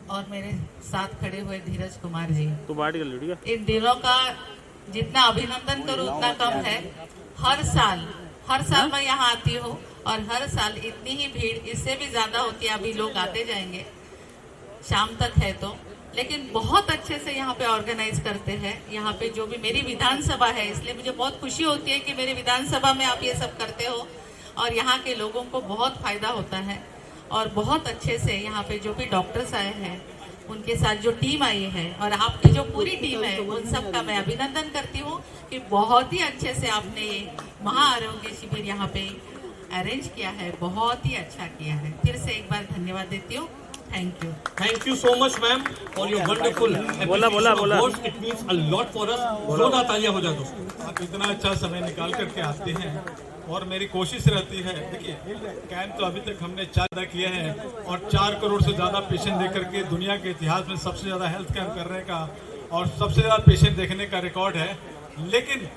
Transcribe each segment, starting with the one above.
और मेरे साथ खड़े हुए धीरज कुमार जी, तो बात कर लीजिए। इन दिलों का जितना अभिनंदन करूं उतना कम है। हर साल मैं यहाँ आती हूँ और हर साल इतनी ही भीड़, इससे भी ज्यादा होती है। अभी लोग आते जाएंगे, शाम तक है तो, लेकिन बहुत अच्छे से यहाँ पे ऑर्गेनाइज करते हैं। यहाँ पे जो भी मेरी विधानसभा है, इसलिए मुझे बहुत खुशी होती है कि मेरी विधानसभा में आप ये सब करते हो और यहाँ के लोगों को बहुत फायदा होता है। और बहुत अच्छे से यहाँ पे जो भी डॉक्टर्स आए हैं, उनके साथ जो टीम आई है और आपकी जो पूरी टीम है, उन सब का मैं अभिनंदन करती हूँ कि बहुत ही अच्छे से आपने ये महाआरोग्य शिविर यहाँ पे अरेंज किया है, बहुत ही अच्छा किया है। फिर से एक बार धन्यवाद देती हूँ। Thank you so much, ma'am, for your wonderful words. It means a lot for us. जोरदार तालियां हो जाए दोस्तों। आप इतना अच्छा समय निकाल करके आते हैं और मेरी कोशिश रहती है, देखिए कैंप तो अभी तक हमने 4 किए हैं और 4 करोड़ से ज़्यादा पेशेंट देख करके दुनिया के इतिहास में सबसे ज़्यादा हेल्थ कैंप करने का और सबसे ज़्यादा पेशेंट देखने का रिकॉर्ड है। लेकिन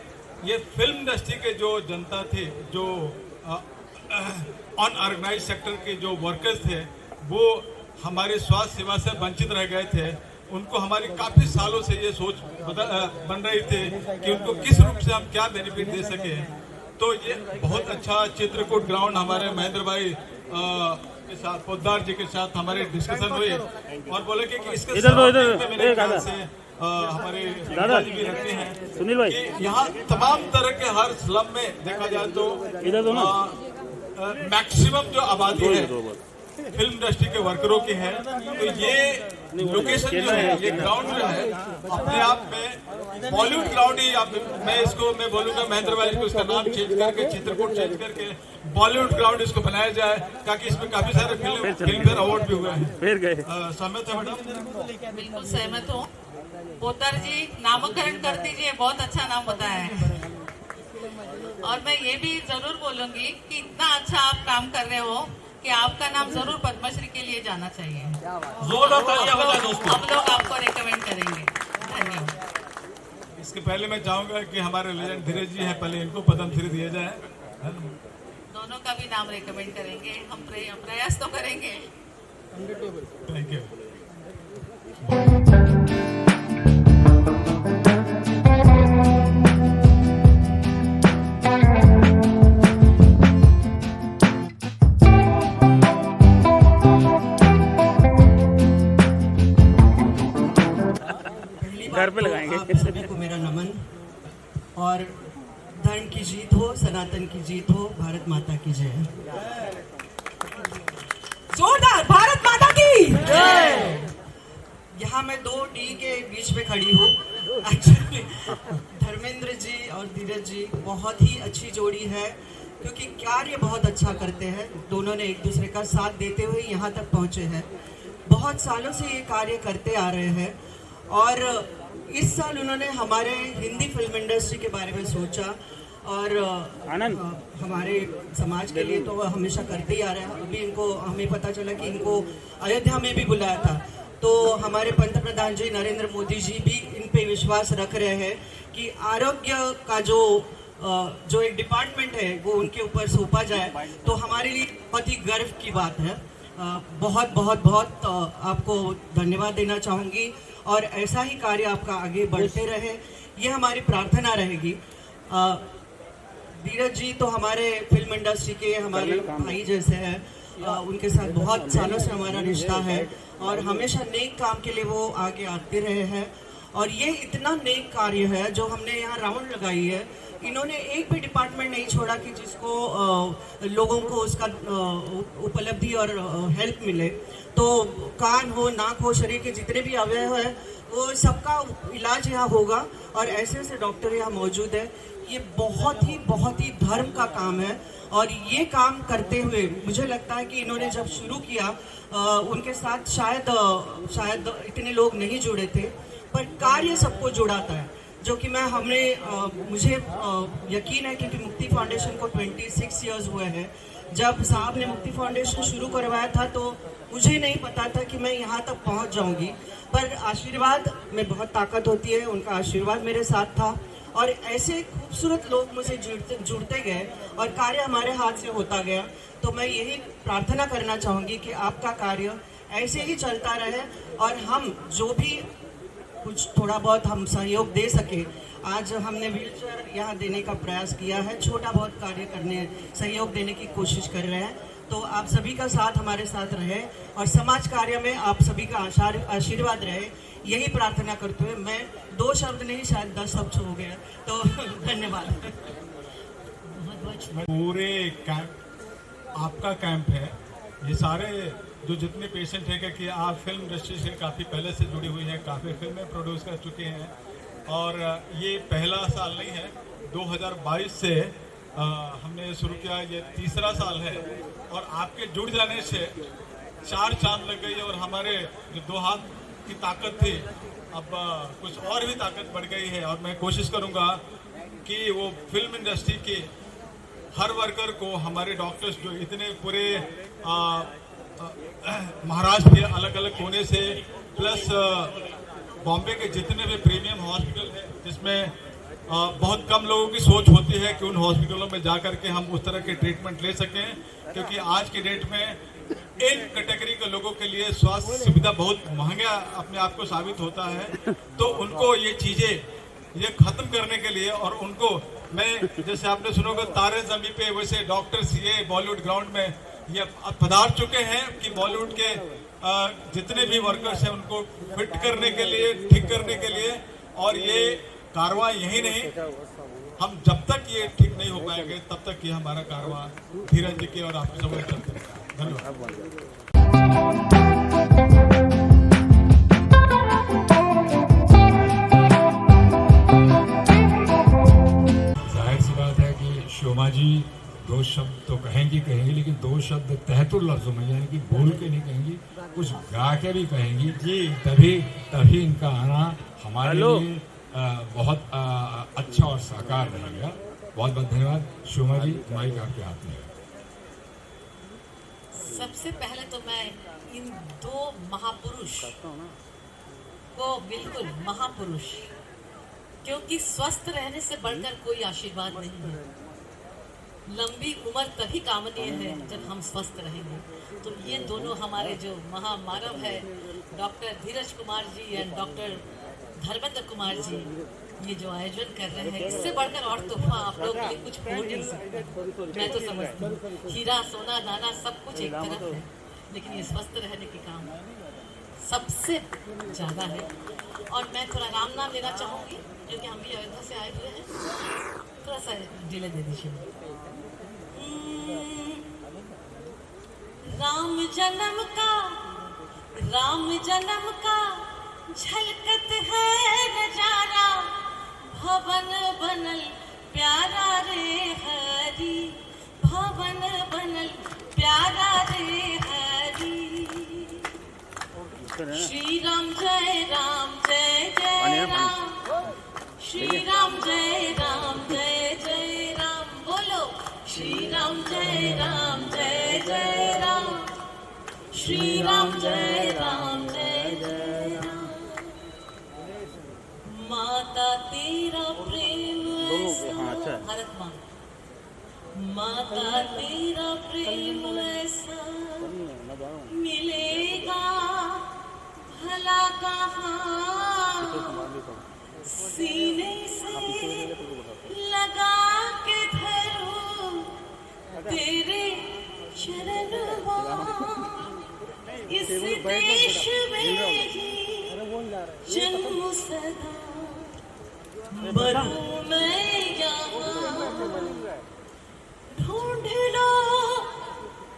ये फिल्म इंडस्ट्री के जो जनता थे, जो अनऑर्गेनाइज सेक्टर के जो वर्कर्स थे, वो हमारे स्वास्थ्य सेवा से वंचित रह गए थे। उनको हमारी काफ़ी सालों से ये सोच बन रही थी कि उनको किस रूप से हम क्या बेनिफिट दे सके। तो ये बहुत अच्छा चित्रकूट ग्राउंड हमारे महेंद्र भाई के साथ, पोद्दार जी के साथ हमारे डिस्कशन हुई और बोले कि इसके मेरे ख्याल से हमारे दादाजी भी रहते हैं सुनील भाई, यहाँ तमाम तरह के हर स्लम में देखा जाए तो मैक्सिमम जो आबादी है फिल्म इंडस्ट्री के वर्करों की है। तो ये लोकेशन जो है, ये ग्राउंड जो है, अपने आप में बॉलीवुड ग्राउंड ही मैं बोलूंगा महेंद्र भाई को इसका नाम चेंज करके, चित्रकूट चेंज करके बॉलीवुड ग्राउंड इसको बनाया जाए, ताकि इसमें काफी सारे फिल्म फेयर अवार्ड भी हुए हैं। सहमत है मैडम? बिल्कुल सहमत हूँ। पोतर जी, नामकरण कर दीजिए, बहुत अच्छा नाम बताया है। और मैं ये भी जरूर बोलूंगी कि इतना अच्छा आप काम कर रहे हो कि आपका नाम जरूर पद्मश्री के लिए जाना चाहिए। जोरदार तालियां हो जाए दोस्तों। हम लोग आपको रिकमेंड करेंगे। धन्यवाद। इसके पहले मैं चाहूंगा कि हमारे लेजेंड धीरज जी हैं, पहले इनको पद्मश्री दिया जाए। दोनों का भी नाम रिकमेंड करेंगे, हम प्रयास तो करेंगे। Thank you. घर पे लगाएंगे। आप सभी को मेरा नमन। और धर्म की जीत हो, सनातन की जीत हो, भारत माता की जय। जोरदार भारत माता की जय। यहाँ मैं 2 डी के बीच में खड़ी हूँ। एक्चुअली धर्मेंद्र जी और धीरज जी बहुत ही अच्छी जोड़ी है, क्योंकि कार्य बहुत अच्छा करते हैं। दोनों ने एक दूसरे का साथ देते हुए यहाँ तक पहुँचे हैं। बहुत सालों से ये कार्य करते आ रहे हैं और इस साल उन्होंने हमारे हिंदी फिल्म इंडस्ट्री के बारे में सोचा और हमारे समाज के लिए तो हमेशा करते ही आ रहे हैं। अभी इनको हमें पता चला कि इनको अयोध्या में भी बुलाया था, तो हमारे पंतप्रधान जी नरेंद्र मोदी जी भी इन पे विश्वास रख रहे हैं कि आरोग्य का जो एक डिपार्टमेंट है वो उनके ऊपर सौंपा जाए। तो हमारे लिए बहुत ही गर्व की बात है। बहुत बहुत बहुत आपको धन्यवाद देना चाहूँगी और ऐसा ही कार्य आपका आगे बढ़ते रहे, ये हमारी प्रार्थना रहेगी। धीरज जी तो हमारे फिल्म इंडस्ट्री के हमारे भाई जैसे हैं, उनके साथ बहुत सालों से हमारा रिश्ता है और हमेशा नेक काम के लिए वो आगे आते रहे हैं। और ये इतना नेक कार्य है जो हमने यहाँ राउंड लगाई है, इन्होंने एक भी डिपार्टमेंट नहीं छोड़ा कि जिसको लोगों को उसका उपलब्धि और हेल्प मिले। तो कान हो, नाक हो, शरीर के जितने भी अवयव है वो सबका इलाज यहाँ होगा और ऐसे ऐसे डॉक्टर यहाँ मौजूद है। ये बहुत ही धर्म का काम है और ये काम करते हुए मुझे लगता है कि इन्होंने जब शुरू किया उनके साथ शायद इतने लोग नहीं जुड़े थे, पर कार्य सबको जुड़ाता है, जो कि मुझे यकीन है क्योंकि मुक्ति फाउंडेशन को 26 इयर्स हुए हैं। जब साहब ने मुक्ति फाउंडेशन शुरू करवाया था तो मुझे नहीं पता था कि मैं यहाँ तक पहुँच जाऊँगी, पर आशीर्वाद में बहुत ताकत होती है। उनका आशीर्वाद मेरे साथ था और ऐसे खूबसूरत लोग मुझसे जुड़ते गए और कार्य हमारे हाथ से होता गया। तो मैं यही प्रार्थना करना चाहूँगी कि आपका कार्य ऐसे ही चलता रहे और हम जो भी कुछ थोड़ा बहुत हम सहयोग दे सके। आज हमने व्हीलचेयर यहाँ देने का प्रयास किया है, छोटा बहुत कार्य करने सहयोग देने की कोशिश कर रहे हैं। तो आप सभी का साथ हमारे साथ रहे और समाज कार्य में आप सभी का आशीर्वाद रहे, यही प्रार्थना करते हुए मैं 2 शब्द नहीं शायद 10 शब्द हो गया। तो धन्यवाद। पूरे कैंप आपका कैंप है, ये सारे जो जितने पेशेंट हैं कि आप फिल्म इंडस्ट्री से काफ़ी पहले से जुड़ी हुई हैं, काफ़ी फिल्में प्रोड्यूस कर चुके हैं और ये पहला साल नहीं है। 2022 से हमने शुरू किया, ये तीसरा साल है और आपके जुड़ जाने से 4 चांद लग गई और हमारे जो 2 हाथ की ताकत थी अब कुछ और भी ताकत बढ़ गई है। और मैं कोशिश करूँगा कि वो फिल्म इंडस्ट्री के हर वर्कर को, हमारे डॉक्टर्स जो इतने पूरे महाराष्ट्र के अलग अलग कोने से प्लस बॉम्बे के जितने भी प्रीमियम हॉस्पिटल हैं जिसमें बहुत कम लोगों की सोच होती है कि उन हॉस्पिटलों में जा कर के हम उस तरह के ट्रीटमेंट ले सकें, क्योंकि आज की डेट में इन कैटेगरी के लोगों के लिए स्वास्थ्य सुविधा बहुत महंगा अपने आप को साबित होता है। तो उनको ये चीज़ें ये खत्म करने के लिए और उनको मैं जैसे आपने सुनोगे तारे ज़मीं पे, वैसे डॉक्टर सीए बॉलीवुड ग्राउंड में ये पधार चुके हैं कि बॉलीवुड के जितने भी वर्कर्स हैं उनको फिट करने के लिए, ठीक करने के लिए। और ये कारवां यही नहीं, हम जब तक ये ठीक नहीं हो पाएंगे तब तक ये हमारा कारवां धीरज जी के और आप सब चलते रहेगा। धन्यवाद। जाहिर सी बात है कि शोमा जी 2 शब्द तो कहेंगी, लेकिन 2 शब्द तहतुल लफ्ज़ों में, यानी कि बोल के नहीं कहेंगी, कुछ गा के भी कहेंगी जी। तभी इनका आना हमारे लिए बहुत अच्छा और साकार रहेगा। बहुत बहुत धन्यवाद। शोमा जी, माइक आपके हाथ में। सबसे पहले तो मैं इन 2 महापुरुष को, बिल्कुल महापुरुष, क्योंकि स्वस्थ रहने से बढ़कर कोई आशीर्वाद नहीं है। लंबी उम्र तभी कामनीय है जब हम स्वस्थ रहेंगे। तो ये दोनों हमारे जो महामानव है, doctor Dheeraj Kumar ji and doctor Dharmendra Kumar ji, ये जो आयोजन कर रहे हैं, इससे बढ़कर और तोहफा आप लोग के लिए कुछ हो नहीं सकता। मैं तो समझती हूँ हीरा सोना दाना सब कुछ एक तरफ है, लेकिन ये स्वस्थ रहने के काम सबसे ज़्यादा है। और मैं थोड़ा राम नाम लेना चाहूँगी, क्योंकि हम भी अयोध्या से आए हुए हैं। थोड़ा सा डिले दे दीजिए। राम जन्म का झलकत है नजारा, भवन बनल प्यारा रे हरी, भवन बनल प्यारा रे हरी। श्री राम जय राम जय जय राम, श्री राम जय राम जय जय राम, बोलो श्री राम जय राम जय जय राम, श्री राम जय राम जय जय राम। माता तेरा प्रेम ऐसा, भारत माँ, माता तेरा प्रेम ऐसा मिलेगा भला कहाँ, सीने से लगा के धरूं तेरे चरण इस देश में ही जन्म सदा बरूं मैं यहाँ, ढूंढ लो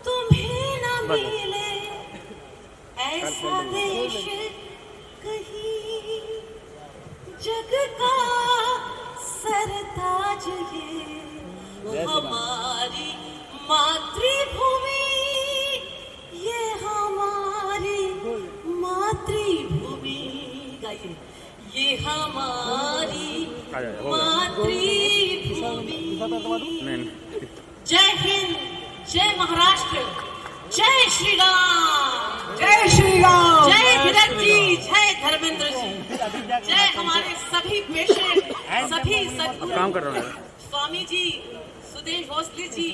तुम्हें न मिले ऐसा देश कहीं, जग का सरताज ये हमारी मातृभूमि, ये हमारी मातृभूमि, गाइए ये हमारी मातृभूमि। जय हिंद, जय महाराष्ट्र, जय श्री राम, जय श्री राम, जय भरत जी, जय धर्मेंद्र जी, जय हमारे सभी पेशेंट, सभी सद्गुरु स्वामी जी, सुदेश भोसले जी,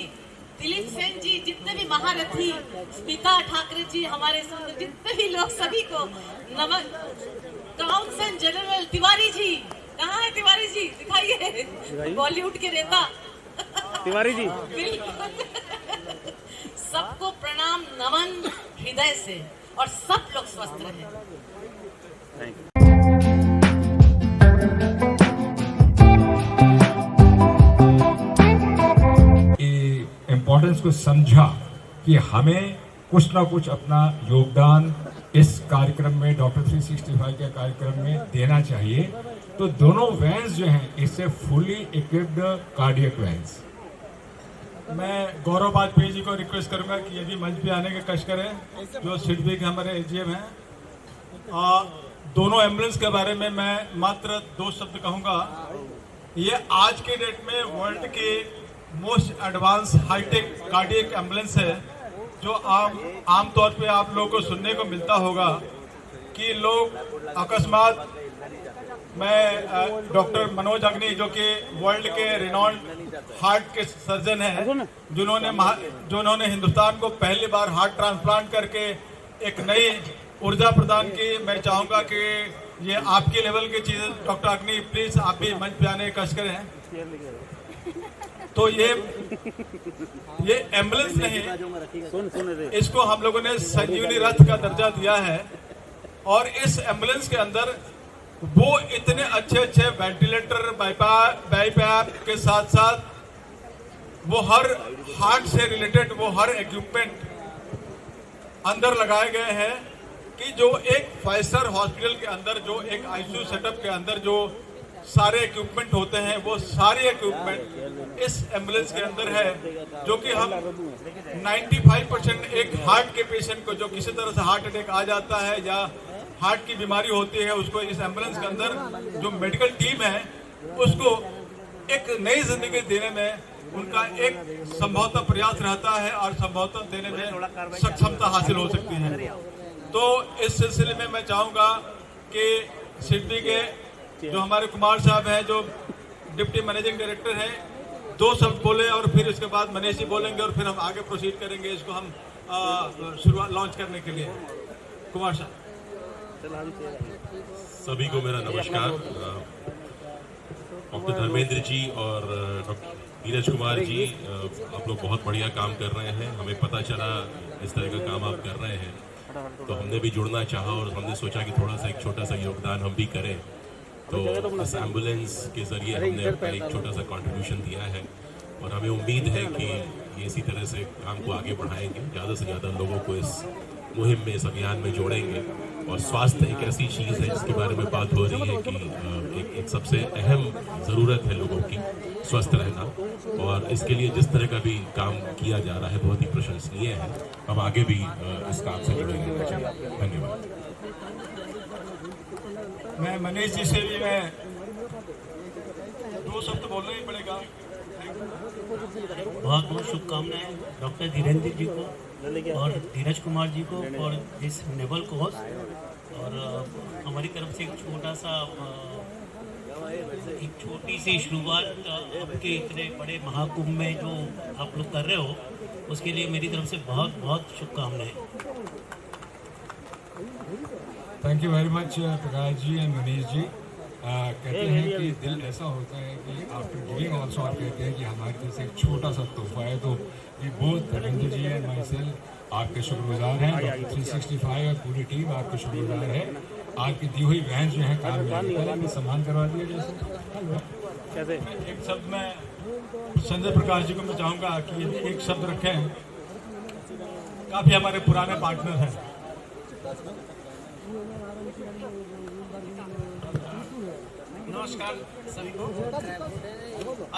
दिलीप सेन जी, जितने भी महारथी, स्मिता ठाकरे जी, हमारे संग जितने भी लोग, सभी को नमन। काउंसिल जनरल तिवारी जी, कहाँ है तिवारी जी, दिखाइए, बॉलीवुड के नेता तिवारी जी, बिल्कुल। सबको प्रणाम नमन हृदय से, और सब लोग स्वस्थ रहे। इम्पोर्टेंस को समझा कि हमें कुछ ना कुछ अपना योगदान इस कार्यक्रम में, डॉक्टर 365 के कार्यक्रम में देना चाहिए। तो दोनों वैन्स जो हैं इससे फुली इक्विप्ड कार्डियक वैन्स। मैं गौरव वाजपेयी जी को रिक्वेस्ट करूंगा कि ये भी मंच पे आने का कष्ट करें, जो सिडबी के हमारे एजीएम हैं। दोनों एम्बुलेंस के बारे में मैं मात्र 2 शब्द कहूंगा। ये आज के डेट में वर्ल्ड के most advance hightech cardiac ambulance है, जो आमतौर पे आप लोगों को सुनने को मिलता होगा कि लोग अकस्मात, मैं डॉक्टर मनोज अग्नि जो कि वर्ल्ड के रिनॉन्ड हार्ट के सर्जन हैं, जिन्होंने हिंदुस्तान को पहली बार हार्ट ट्रांसप्लांट करके एक नई ऊर्जा प्रदान की। मैं चाहूंगा कि ये आपके लेवल की चीज, डॉक्टर अग्नि प्लीज आप भी मंच पे आने का कष्ट करें। तो ये एम्बुलेंस नहीं, इसको हम लोगों ने संजीवनी रथ का दर्जा दिया है। और इस एम्बुलेंस के अंदर वो इतने अच्छे वेंटिलेटर, बाईपैप के साथ साथ वो हर हार्ट से रिलेटेड वो हर इक्विपमेंट अंदर लगाए गए हैं कि जो एक 5 स्टार हॉस्पिटल के अंदर, जो एक आईसीयू सेटअप के अंदर जो सारे इक्विपमेंट होते हैं, वो सारे इक्विपमेंट इस एम्बुलेंस के अंदर है। जो कि हम 95% एक हार्ट के पेशेंट को, जो किसी तरह से हार्ट अटैक आ जाता है या हार्ट की बीमारी होती है, उसको इस एम्बुलेंस के अंदर जो मेडिकल टीम है उसको एक नई जिंदगी देने में उनका एक संभवतः प्रयास रहता है और संभवतः देने में सक्षमता हासिल हो सकती है। तो इस सिलसिले में मैं चाहूंगा कि सिडबी के जो हमारे कुमार साहब हैं, जो डिप्टी मैनेजिंग डायरेक्टर हैं, 2 शब्द बोले और फिर इसके बाद मनीष जी बोलेंगे और फिर हम आगे प्रोसीड करेंगे इसको हम शुरुआत लॉन्च करने के लिए। कुमार साहब। सभी को मेरा नमस्कार। डॉक्टर धर्मेंद्र जी और डॉक्टर नीरज कुमार जी, आप लोग बहुत बढ़िया काम कर रहे हैं। हमें पता चला इस तरह का काम आप कर रहे हैं। तो हमने भी जुड़ना चाहा और हमने सोचा कि थोड़ा सा एक छोटा सा योगदान हम भी करें। तो इस एम्बुलेंस के ज़रिए हमने अपना एक छोटा सा कंट्रीब्यूशन दिया है और हमें उम्मीद है कि ये इसी तरह से काम को आगे बढ़ाएंगे, ज़्यादा से ज़्यादा लोगों को इस मुहिम में, इस अभियान में जोड़ेंगे। और स्वास्थ्य एक ऐसी चीज़ है जिसके बारे में बात हो रही है कि एक सबसे अहम ज़रूरत है लोगों की स्वस्थ रहना, और इसके लिए जिस तरह का भी काम किया जा रहा है बहुत ही प्रशंसनीय है। हम आगे भी इस काम से जुड़े रहना चाहिए। धन्यवाद। मैं मनीष जी से भी मैं 2 शब्द बोलना ही पड़ेगा। बहुत बहुत शुभकामनाएं डॉक्टर धीरेन्द्र जी को और धीरज कुमार जी को फॉर दिस नोबल कॉज। और हमारी तरफ से एक छोटी सी शुरुआत आपके इतने बड़े महाकुंभ में जो आप लोग कर रहे हो, उसके लिए मेरी तरफ से बहुत बहुत शुभकामनाएं। Thank you very much Prakash ji and Manish ji. कहते हैं कि दिल ऐसा होता है कि आफ्टर गिविंग ऑल्सो आप कहते हैं कि हमारी तरफ से एक छोटा सा तोहफा है। तो ये both Dharmendra ji and myself आपके शुक्रगुजार हैं। डॉक्टर 365 और पूरी टीम आपके शुक्रगुजार है। आपकी दी हुई बहन जो है काम में सम्मान करवा दिया जैसे। एक शब्द मैं संजय प्रकाश जी को मैं चाहूँगा कि एक शब्द रखें। काफ़ी हमारे पुराने पार्टनर हैं। नमस्कार सभी को।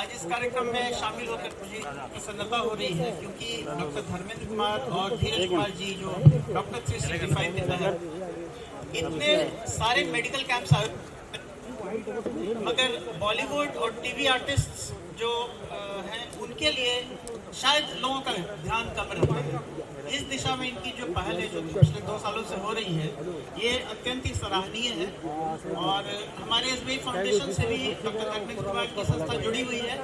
आज इस कार्यक्रम में शामिल होकर मुझे प्रसन्नता हो रही है क्योंकि डॉक्टर धर्मेंद्र कुमार और धीरज कुमार जी जो डॉक्टर 365 के तहत इतने सारे मेडिकल कैंप्स आए, मगर बॉलीवुड और टीवी आर्टिस्ट जो हैं उनके लिए शायद लोगों का ध्यान कम रहता है। इस दिशा में इनकी जो पहल है जो पिछले 2 सालों से हो रही है, ये अत्यंत ही सराहनीय है। और हमारे SBI फाउंडेशन से भी डॉक्टर धर्मेंद्र कुमार की संस्था जुड़ी हुई है।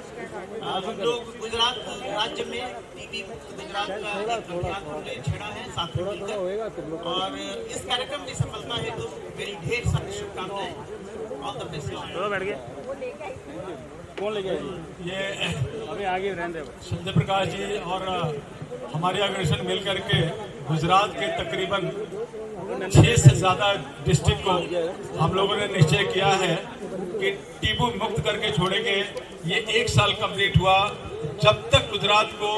हम लोग गुजरात राज्य में टीबी गुजरात का एक अभियान हमने छेड़ा है साथ में मिलकर, और इस कार्यक्रम की सफलता हेतु मेरी ढेर सारी शुभकामनाएं। All the best. कौन ले गया ये अभी आगे रहने संजय प्रकाश जी और हमारी ऑर्गेनाइजेशन मिल करके गुजरात के तकरीबन 6 से ज़्यादा डिस्ट्रिक्ट को हम लोगों ने निश्चय किया है कि टीबी मुक्त करके छोड़ेंगे। ये 1 साल कंप्लीट हुआ। जब तक गुजरात को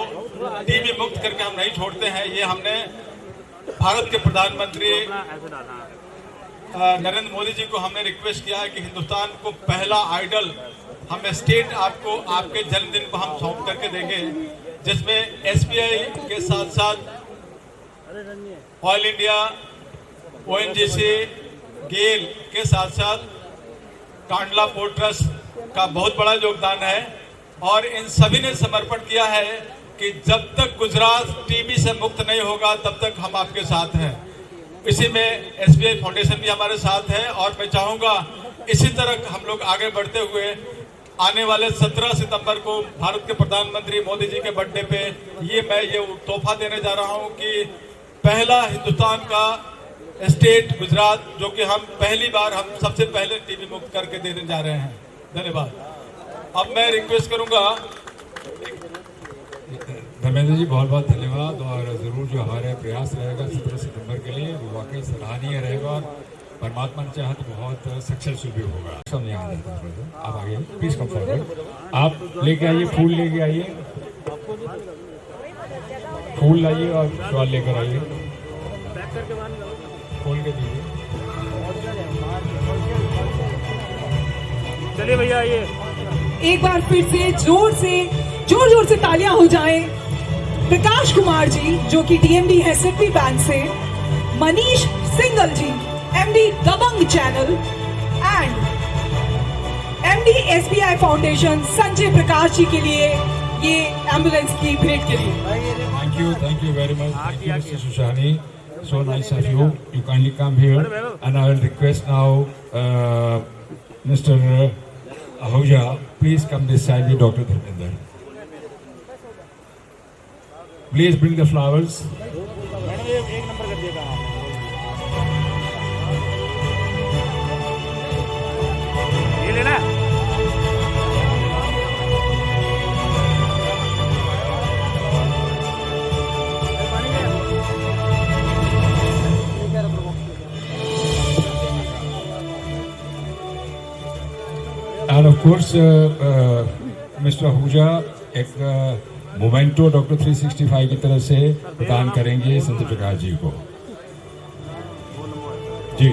टीबी मुक्त करके हम नहीं छोड़ते हैं, ये हमने भारत के प्रधानमंत्री नरेंद्र मोदी जी को हमने रिक्वेस्ट किया है कि हिंदुस्तान को पहला आइडल हम स्टेट आपको आपके जन्मदिन को हम सौंप करके देंगे, जिसमें SBI के साथ साथ ऑयल इंडिया, ONGC, गेल के साथ साथ कांडला पोर्ट ट्रस्ट का बहुत बड़ा योगदान है। और इन सभी ने समर्पण किया है कि जब तक गुजरात टीबी से मुक्त नहीं होगा तब तक हम आपके साथ हैं। इसी में SBI फाउंडेशन भी हमारे साथ है। और मैं चाहूँगा इसी तरह हम लोग आगे बढ़ते हुए आने वाले 17 सितंबर को भारत के प्रधानमंत्री मोदी जी के बर्थडे पे मैं ये तोहफा देने जा रहा हूँ कि पहला हिंदुस्तान का स्टेट गुजरात, जो कि हम पहली बार हम सबसे पहले टीबी मुक्त करके देने जा रहे हैं। धन्यवाद। अब मैं रिक्वेस्ट करूँगा धर्मेंद्र जी, बहुत बहुत धन्यवाद। और ज़रूर जो हमारे प्रयास रहेगा 17 सितंबर के लिए वो वाकई सराहनीय रहेगा और परमात्मा ने चाहा तो बहुत सक्सेसफुल भी होगा। सब यहाँ आप आगे प्लीज कम फॉरवर्ड। आप लेके आइए, फूल लेके आइए, फूल लाइए और शॉल लेकर आइए, खोल के दीजिए। चलिए भैया आइए। एक बार फिर से जोर से तालियां हो जाएं। प्रकाश कुमार जी जो कि DMD है सिटी बैंक से, Manish Singhal ji MD Dabangg channel and MD SBI foundation Sanjay Prakash ji के लिए ये एम्बुलेंस की भेंट के लिए। Thank you very much. Thank you, Mr. Sushani. So nice of you. You kindly come here, and I will request now Mr. Ahuja, please come this side with Dr. Dharmendra. Please bring the flowers. एक number कर दिया काम। ये लेना end of course mister Ahuja एक memento doctor 365 की तरफ से प्रदान करेंगे संत प्रकाश जी को। जी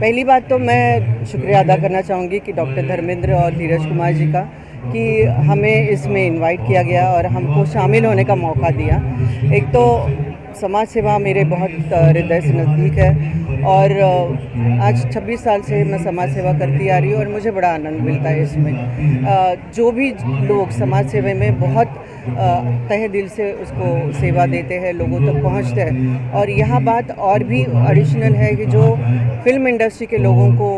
पहली बात तो मैं शुक्रिया अदा करना चाहूँगी कि डॉक्टर धर्मेंद्र और धीरज कुमार जी का कि हमें इसमें इनवाइट किया गया और हमको शामिल होने का मौका दिया। एक तो समाज सेवा मेरे बहुत हृदय से नज़दीक है और आज 26 साल से मैं समाज सेवा करती आ रही हूँ और मुझे बड़ा आनंद मिलता है इसमें। जो भी लोग समाज सेवा में बहुत तहे दिल से उसको सेवा देते हैं, लोगों तक पहुँचते हैं। और यहाँ बात और भी एडिशनल है कि जो फिल्म इंडस्ट्री के लोगों को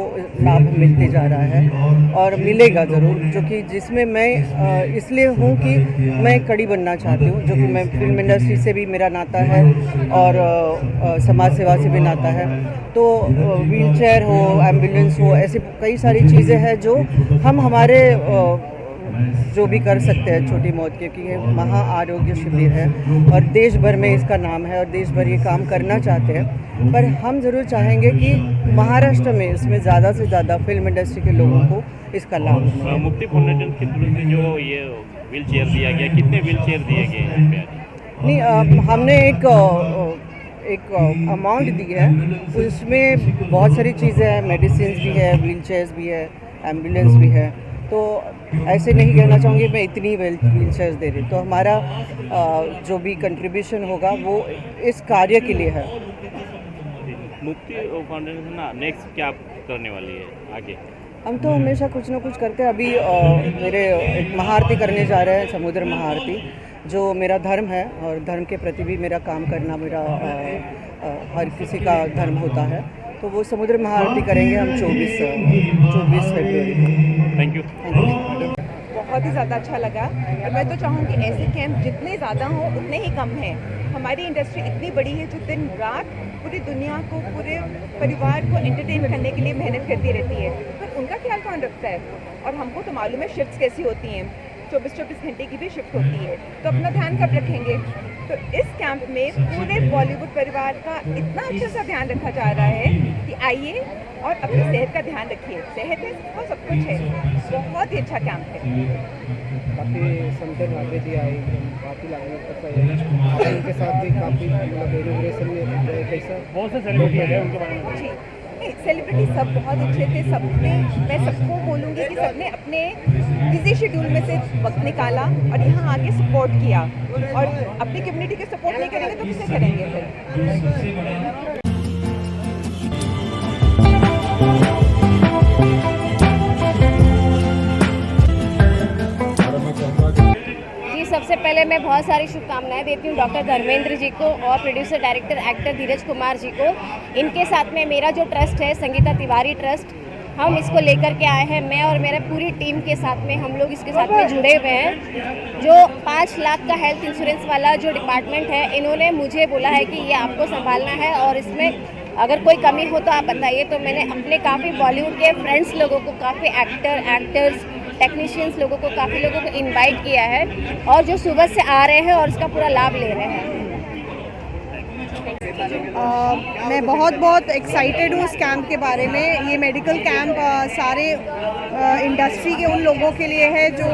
लाभ मिलते जा रहा है और मिलेगा ज़रूर, जो कि जिसमें मैं इसलिए हूँ कि मैं कड़ी बनना चाहती हूँ, जो कि मैं फिल्म इंडस्ट्री से भी मेरा नाता है और समाज सेवा से भी नाता है। तो व्हील चेयर हो, एम्बुलेंस हो, ऐसी कई सारी चीज़ें हैं जो हम हमारे जो भी कर सकते हैं छोटी मौत के, कि ये महा आरोग्य शिविर है और देश भर में इसका नाम है और देश भर ये काम करना चाहते हैं। पर हम ज़रूर चाहेंगे कि महाराष्ट्र में इसमें ज़्यादा से ज़्यादा फिल्म इंडस्ट्री के लोगों को इसका लाभ मिले। मुक्ति फाउंडेशन की तरफ से जो ये व्हील चेयर दिया गया, कितने व्हील चेयर दिए गए हैं? नहीं, हमने एक अमाउंट दी है, उसमें बहुत सारी चीज़ें हैं, मेडिसिन भी है, व्हील चेयर्स भी है, एम्बुलेंस भी है। तो ऐसे नहीं कहना चाहूँगी मैं इतनी व्हील चेयर्स दे रही। तो हमारा जो भी कंट्रीब्यूशन होगा वो इस कार्य के लिए है। मुक्ति फाउंडेशन ना नेक्स्ट क्या करने वाली है आगे? हम तो हमेशा कुछ ना कुछ करते हैं। अभी मेरे एक महाआरती करने जा रहे हैं, समुद्र महाआरती, जो मेरा धर्म है और धर्म के प्रति भी मेरा काम करना मेरा हर किसी का धर्म होता है। तो वो समुद्र महाआरती करेंगे हम 24 फरवरी को। Thank you. बहुत ही ज़्यादा अच्छा लगा और मैं तो चाहूँगी ऐसे कैंप जितने ज़्यादा हों उतने ही कम हैं। हमारी इंडस्ट्री इतनी बड़ी है जो दिन रात पूरी दुनिया को, पूरे परिवार को एंटरटेन करने के लिए मेहनत करती रहती है, पर उनका ख्याल कौन रखता है? और हमको तो मालूम है शिफ्ट्स कैसी होती हैं, 24-24 घंटे की भी शिफ्ट होती है, तो अपना ध्यान कब रखेंगे? तो इस कैंप में पूरे बॉलीवुड परिवार का इतना अच्छा सा ध्यान रखा जा रहा है कि आइए और अपनी सेहत का ध्यान रखिए। सेहत है तो सब कुछ है। बहुत ही अच्छा कैंप है। काफ़ी संतन वाले जी आए, काफ़ी लागू उनके साथ भी काफ़ी इनोग्रेशन में कैसा बहुत से सेलिब्रिटी है उनके बारे में। जी, सेलिब्रिटी सब बहुत अच्छे थे, सबने, मैं सबको बोलूँगी कि सबने अपने बिजी शेड्यूल में से वक्त निकाला और यहाँ आके सपोर्ट किया, और अपनी कम्युनिटी के सपोर्ट नहीं करेंगे तो किसे करेंगे फिर। सबसे पहले मैं बहुत सारी शुभकामनाएं देती हूँ डॉक्टर धर्मेंद्र जी को और प्रोड्यूसर डायरेक्टर एक्टर धीरज कुमार जी को। इनके साथ में मेरा जो ट्रस्ट है संगीता तिवारी ट्रस्ट, हम इसको लेकर के आए हैं। मैं और मेरा पूरी टीम के साथ में हम लोग इसके साथ में जुड़े हुए हैं। जो 5 लाख का हेल्थ इंश्योरेंस वाला जो डिपार्टमेंट है, इन्होंने मुझे बोला है कि ये आपको संभालना है और इसमें अगर कोई कमी हो तो आप बताइए। तो मैंने अपने काफ़ी बॉलीवुड के फ्रेंड्स लोगों को, काफ़ी एक्टर्स, टेक्नीशियंस लोगों को, काफ़ी लोगों को इनवाइट किया है और जो सुबह से आ रहे हैं और इसका पूरा लाभ ले रहे हैं। मैं बहुत एक्साइटेड हूँ इस कैंप के बारे में। ये मेडिकल कैंप सारे इंडस्ट्री के उन लोगों के लिए है जो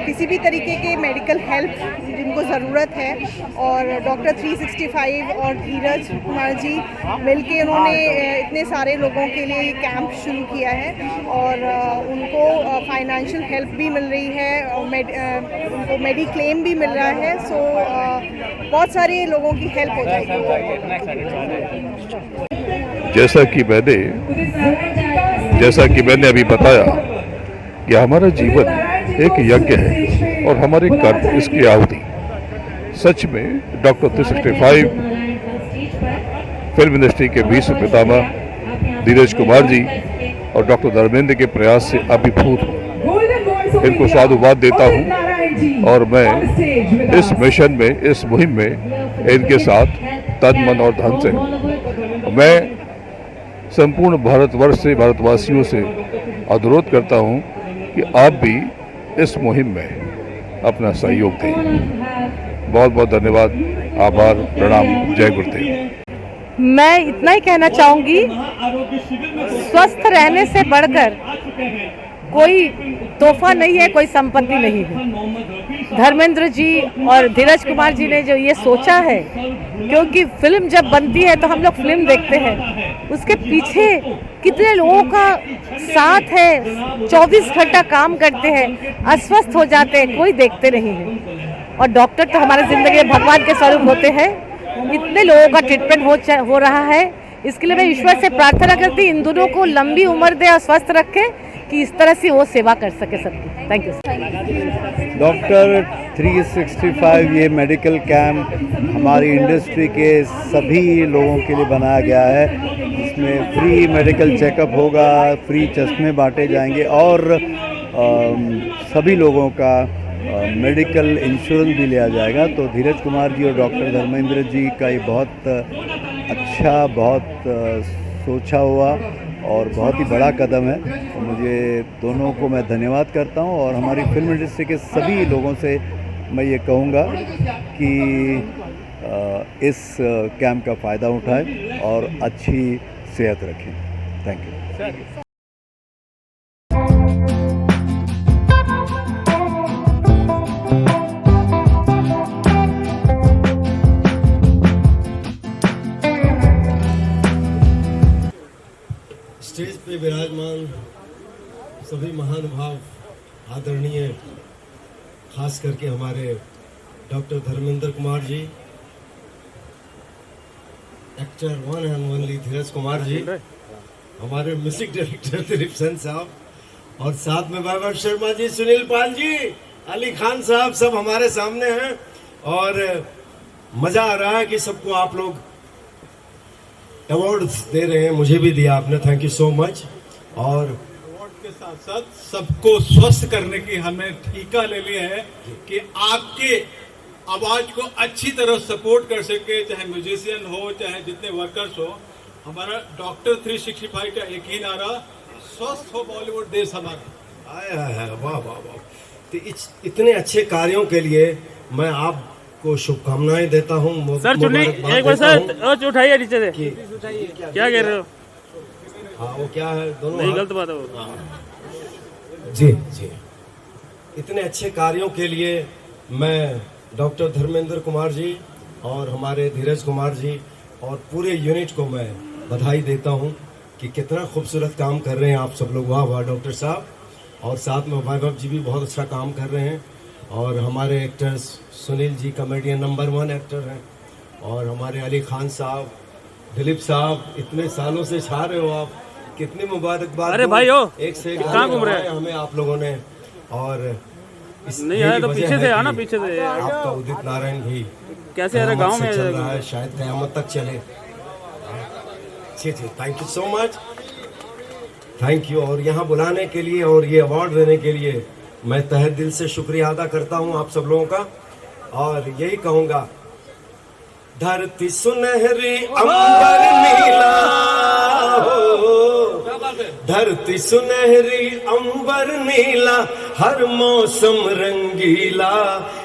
किसी भी तरीके के मेडिकल हेल्प जिनको ज़रूरत है, और डॉक्टर 365 और धीरज कुमार जी मिलके उन्होंने इतने सारे लोगों के लिए ये कैंप शुरू किया है और उनको फाइनेंशियल हेल्प भी मिल रही है, उनको मेडिक्लेम भी मिल रहा है। सो बहुत सारे लोगों की हेल्प हो जाएगी। जैसा कि मैंने अभी बताया कि हमारा जीवन एक यज्ञ है और हमारे कर्म इसकी आहुति। सच में डॉक्टर 365 फिल्म इंडस्ट्री के विश्व पितामह धीरज कुमार जी और डॉक्टर धर्मेंद्र के प्रयास से अभिभूत हूँ। इनको साधुवाद देता हूँ और मैं इस मिशन में, इस मुहिम में इनके साथ तन मन और धन से मैं संपूर्ण भारतवर्ष से, भारतवासियों से अनुरोध करता हूं कि आप भी इस मुहिम में अपना सहयोग दें। बहुत बहुत धन्यवाद, आभार, प्रणाम, जय गुरुदेव। मैं इतना ही कहना चाहूँगी, स्वस्थ रहने से बढ़कर कोई तोहफा नहीं है, कोई संपत्ति नहीं है। धर्मेंद्र जी और धीरज कुमार जी ने जो ये सोचा है, क्योंकि फिल्म जब बनती है तो हम लोग फिल्म देखते हैं, उसके पीछे कितने लोगों का साथ है, 24 घंटा काम करते हैं, अस्वस्थ हो जाते हैं, कोई देखते नहीं है। और डॉक्टर तो हमारे ज़िंदगी में भगवान के स्वरूप होते हैं। इतने लोगों का ट्रीटमेंट हो रहा है, इसके लिए मैं ईश्वर से प्रार्थना करती इन दोनों को लंबी उम्र दे और स्वस्थ रखे कि इस तरह से वो सेवा कर सके सबकी। Thank you. डॉक्टर 365 ये मेडिकल कैंप हमारी इंडस्ट्री के सभी लोगों के लिए बनाया गया है। इसमें फ्री मेडिकल चेकअप होगा, फ्री चश्मे बांटे जाएंगे और सभी लोगों का मेडिकल इंश्योरेंस भी लिया जाएगा। तो धीरज कुमार जी और डॉक्टर धर्मेंद्र जी का ये बहुत अच्छा, बहुत सोचा हुआ और बहुत ही बड़ा कदम है। तो मुझे दोनों को मैं धन्यवाद करता हूं और हमारी फिल्म इंडस्ट्री के सभी लोगों से मैं ये कहूँगा कि इस कैंप का फ़ायदा उठाएं और अच्छी सेहत रखें। Thank you. स्टेज पे विराजमान सभी महानुभाव, आदरणीय, खास करके हमारे doctor Dharmendra Kumar ji, actor one and only Dheeraj Kumar ji, हमारे म्यूजिक डायरेक्टर दिलीप सेन साहब, और साथ में वैभव शर्मा जी, सुनील पाल जी, अली खान साहब, सब हमारे सामने हैं। और मजा आ रहा है कि सबको आप लोग अवार्ड्स दे रहे हैं, मुझे भी दिया आपने, थैंक यू सो मच। और अवार्ड के साथ साथ सबको स्वस्थ करने की हमने ठीका ले लिया है कि आपके आवाज को अच्छी तरह सपोर्ट कर सके, चाहे म्यूजिशियन हो, चाहे जितने वर्कर्स हो। हमारा डॉक्टर 365 का एक ही नारा, स्वस्थ हो बॉलीवुड देश हमारा। आया वाह वाह वाह। तो इतने अच्छे कार्यों के लिए मैं आप को शुभकामनाएं देता हूँ। सर चुन्नी एक बार सर उठाइए नीचे से। क्या कह रहे हो? हाँ वो क्या है, दोनों नहीं गलत बात है वो। जी जी, इतने अच्छे कार्यों के लिए मैं डॉक्टर धर्मेंद्र कुमार जी और हमारे धीरज कुमार जी और पूरे यूनिट को मैं बधाई देता हूँ कि कितना खूबसूरत काम कर रहे हैं आप सब लोग। वाह वाह डॉक्टर साहब। और साथ में वैभव जी भी बहुत अच्छा काम कर रहे हैं। और हमारे actors Sunil ji comedian number 1 actor हैं। और हमारे अली खान साहब, दिलीप साहब, इतने सालों से छा रहे हो आप, कितनी मुबारकबाद। अरे भाई हो, एक से कहाँ घूम रहे हैं हमें आप लोगों ने। और नहीं आया तो पीछे से आना, पीछे से आपका उदित नारायण भी कैसे आ रहा गाँव में चल रहा है, शायद कयामत तक चले। ठीक, thank you so much, thank you. और यहाँ बुलाने के लिए और ये अवार्ड देने के लिए मैं तहे दिल से शुक्रिया अदा करता हूँ आप सब लोगों का। और यही कहूँगा, धरती सुनहरी अंबर नीला हो, धरती सुनहरी अंबर नीला, हर मौसम रंगीला,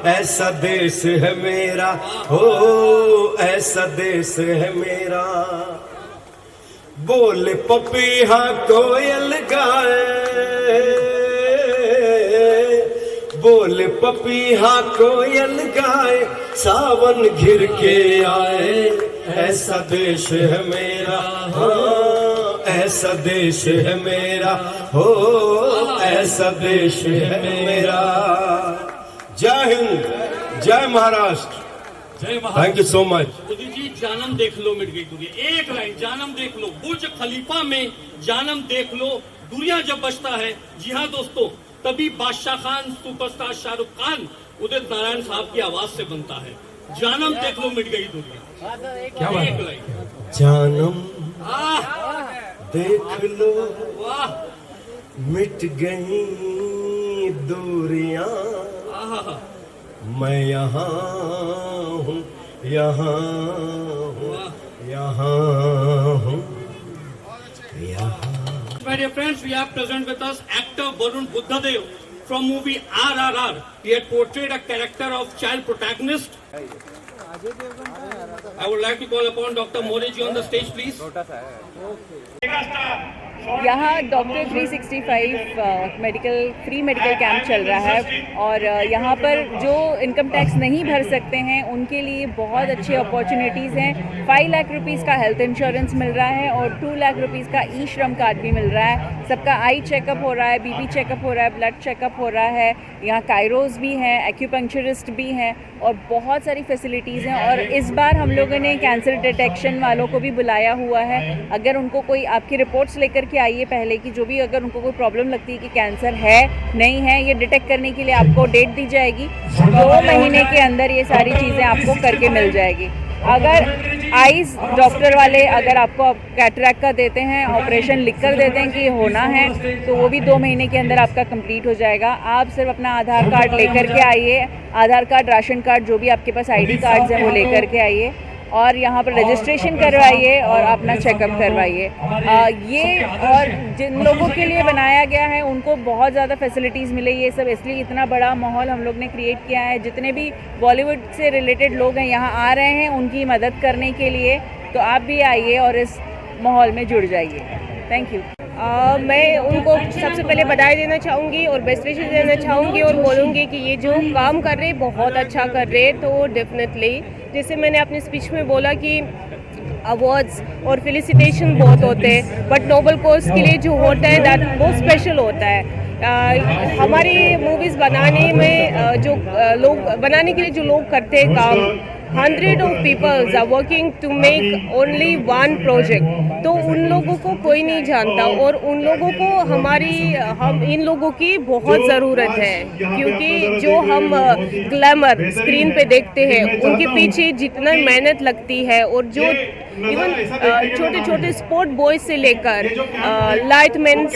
ऐसा देश है मेरा हो, ऐसा देश है मेरा। बोले पपीहा कोयल गाए, बोले पपीहा कोयल गाए, सावन घिर के आए, ऐसा देश है मेरा, हाँ ऐसा देश है मेरा हो, ऐसा देश है मेरा। जय हिंद, जय Maharashtra, thank you so much. Udit ji, जानम देख लो मिट गई दुनिया। एक लाइन, जानम देख लो, बुर्ज खलीफा में जानम देख लो, दुनिया जब बचता है। जी हाँ दोस्तों, तभी बादशाह खान, सुपरस्टार शाहरुख खान उदित नारायण साहब की आवाज से बनता है। जानम देख लो मिट गई दुनिया। क्या बात है? जानम देख लो मिट गई दूरियां, मैं यहाँ हूँ, यहाँ हूँ, यहाँ हूँ, यहाँ। My dear friends, we have present with us actor Varun Buddhadev from movie RRR. He had portrayed a character of child protagonist. I would like to call upon Dr. Moreji on the stage, please. यहाँ doctor 365 free medical camp चल रहा है और यहाँ पर जो income tax नहीं भर सकते हैं उनके लिए बहुत अच्छी अपॉर्चुनिटीज़ हैं। 5 लाख रुपीज़ का हेल्थ इंश्योरेंस मिल रहा है और 2 लाख रुपीज़ का ई श्रम कार्ड भी मिल रहा है। सबका आई चेकअप हो रहा है, बीपी चेकअप हो रहा है, ब्लड चेकअप हो रहा है। यहाँ कायरोज भी हैं, एक्यूपंक्चरिस्ट भी हैं और बहुत सारी फैसिलिटीज़ हैं। और इस बार हम लोगों ने कैंसर डिटेक्शन वालों को भी बुलाया हुआ है। अगर उनको कोई आपकी रिपोर्ट्स लेकर के आइए पहले की, जो भी अगर उनको कोई प्रॉब्लम लगती है कि कैंसर है नहीं है, ये डिटेक्ट करने के लिए आपको डेट दी जाएगी। 2 महीने के अंदर ये सारी चीज़ें आपको करके मिल जाएगी। अगर आइज़ डॉक्टर वाले अगर आपको कैटरैक्ट का देते हैं, ऑपरेशन लिख कर देते हैं कि ये होना है, तो वो भी 2 महीने के अंदर आपका कंप्लीट हो जाएगा। आप सिर्फ अपना आधार कार्ड लेकर के आइए, आधार कार्ड, राशन कार्ड, जो भी आपके पास आईडी कार्ड्स हैं वो लेकर के आइए और यहाँ पर रजिस्ट्रेशन करवाइए और अपना चेकअप करवाइए। ये और जिन लोगों के लिए बनाया गया है उनको बहुत ज़्यादा फैसिलिटीज़ मिले। ये सब इसलिए इतना बड़ा माहौल हम लोग ने क्रिएट किया है। जितने भी बॉलीवुड से रिलेटेड लोग हैं यहाँ आ रहे हैं उनकी मदद करने के लिए, तो आप भी आइए और इस माहौल में जुड़ जाइए। Thank you. मैं उनको सबसे पहले बधाई देना चाहूँगी और बेस्ट विशेस देना चाहूँगी और बोलूँगी कि ये जो काम कर रहे हैं बहुत अच्छा कर रहे हैं। तो डेफिनेटली जैसे मैंने अपनी स्पीच में बोला कि अवार्ड्स और फेलिसिटेशन बहुत होते हैं, बट नोबल कॉज के लिए जो होता है दैट बहुत स्पेशल होता है। हमारी मूवीज़ बनाने में जो लोग बनाने के लिए जो लोग करते हैं काम, 100 of people are working to make only one project। तो उन लोगों को कोई नहीं जानता और उन लोगों को हम इन लोगों की बहुत ज़रूरत है, क्योंकि जो हम ग्लैमर स्क्रीन पे देखते हैं उनके पीछे जितना मेहनत लगती है और जो इवन छोटे छोटे स्पोर्ट बॉयज से लेकर लाइटमैन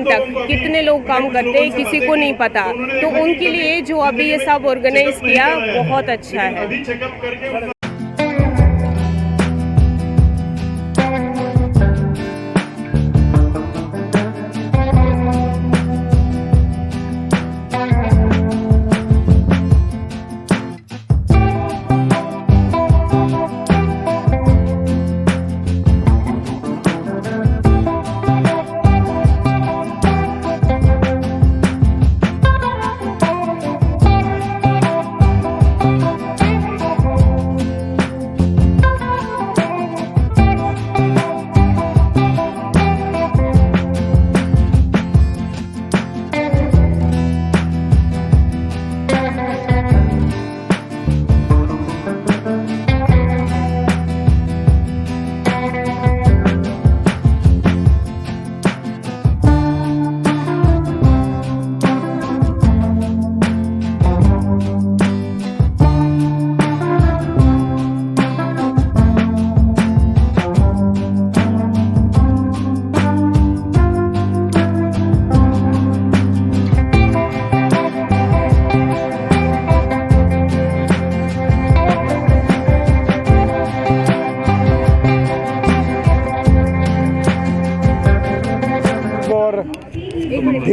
तक कितने लोग काम करते हैं किसी को नहीं पता। तो उनके लिए जो अभी ये सब ऑर्गेनाइज किया बहुत अच्छा है।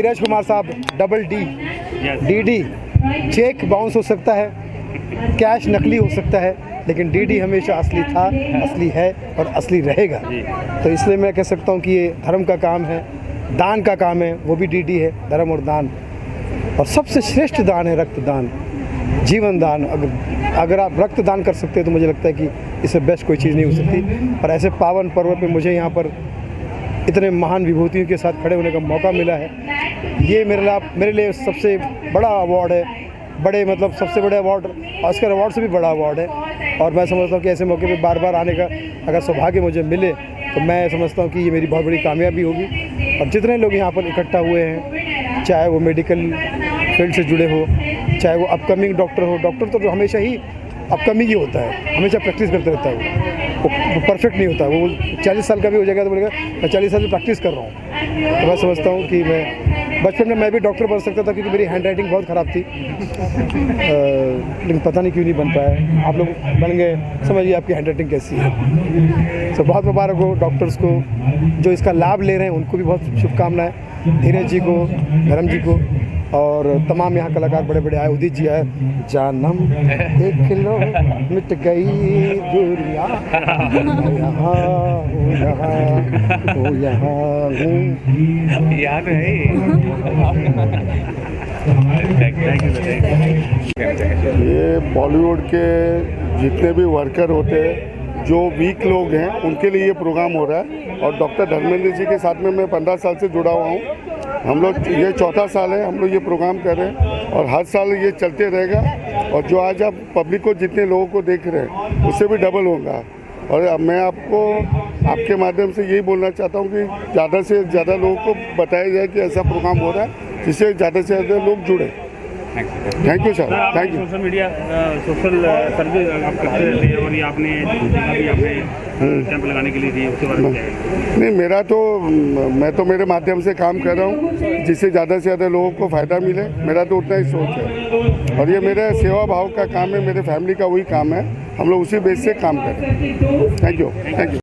धीरज कुमार साहब double D DD. Cheque bounce हो सकता है, कैश नकली हो सकता है, लेकिन डीडी हमेशा असली था, असली है और असली रहेगा। तो इसलिए मैं कह सकता हूँ कि ये धर्म का काम है, दान का काम है, वो भी डीडी है, धर्म और दान। और सबसे श्रेष्ठ दान है रक्तदान, जीवन दान। अगर आप रक्तदान कर सकते हैं तो मुझे लगता है कि इससे बेस्ट कोई चीज़ नहीं हो सकती। और ऐसे पावन पर्व पे मुझे यहाँ पर इतने महान विभूतियों के साथ खड़े होने का मौका मिला है, ये मेरे लिए सबसे बड़ा अवार्ड है। बड़े मतलब सबसे बड़े अवार्ड, ऑस्कर अवार्ड से भी बड़ा अवार्ड है। और मैं समझता हूँ कि ऐसे मौके पे बार बार आने का अगर सौभाग्य मुझे मिले तो मैं समझता हूँ कि ये मेरी बहुत बड़ी कामयाबी होगी। और जितने लोग यहाँ पर इकट्ठा हुए हैं, चाहे वो मेडिकल फील्ड से जुड़े हो, चाहे वो अपकमिंग डॉक्टर हो, डॉक्टर तो हमेशा ही अपकमिंग ही होता है, हमेशा प्रैक्टिस करते रहता है, वो परफेक्ट नहीं होता। वो 40 साल का भी हो जाएगा तो बोलेगा मैं 40 साल से प्रैक्टिस कर रहा हूँ। तो मैं समझता हूँ कि मैं बचपन में मैं भी डॉक्टर बन सकता था, क्योंकि मेरी हैंड राइटिंग बहुत ख़राब थी, लेकिन पता नहीं क्यों नहीं बन पाया। आप लोग बन गए, समझिए आपकी हैंड राइटिंग कैसी है। तो बहुत मुबारक हो डॉक्टर्स को, जो इसका लाभ ले रहे हैं उनको भी बहुत शुभकामनाएँ। धीरज जी को, धर्म जी को और तमाम यहाँ कलाकार बड़े बड़े आए, उदित जी आए। जानम देख लो मिट गई दूरियां, याद है। ये बॉलीवुड के जितने भी वर्कर होते हैं, जो वीक लोग हैं, उनके लिए ये प्रोग्राम हो रहा है। और डॉक्टर धर्मेंद्र जी के साथ में मैं 15 साल से जुड़ा हुआ हूँ। हम लोग ये चौथा साल है हम लोग ये प्रोग्राम कर रहे हैं और हर साल ये चलते रहेगा। और जो आज आप पब्लिक को जितने लोगों को देख रहे हैं उससे भी डबल होगा। और मैं आपको आपके माध्यम से यही बोलना चाहता हूँ कि ज़्यादा से ज़्यादा लोगों को बताया जाए कि ऐसा प्रोग्राम हो रहा है, जिससे ज़्यादा से ज़्यादा लोग जुड़े। Thank you sir, thank you. Social media social service आप करते रहते हैं और ये आपने कैंप लगाने के लिए दी, उसके बारे में क्या है? नहीं, मैं तो मेरे माध्यम से काम कर रहा हूँ जिससे ज़्यादा से ज़्यादा लोगों को फ़ायदा मिले। मेरा तो उतना ही सोच है और ये मेरे सेवा भाव का काम है, मेरे फैमिली का वही काम है। हम लोग उसी बेस से काम कर रहे हैं। Thank you, thank you.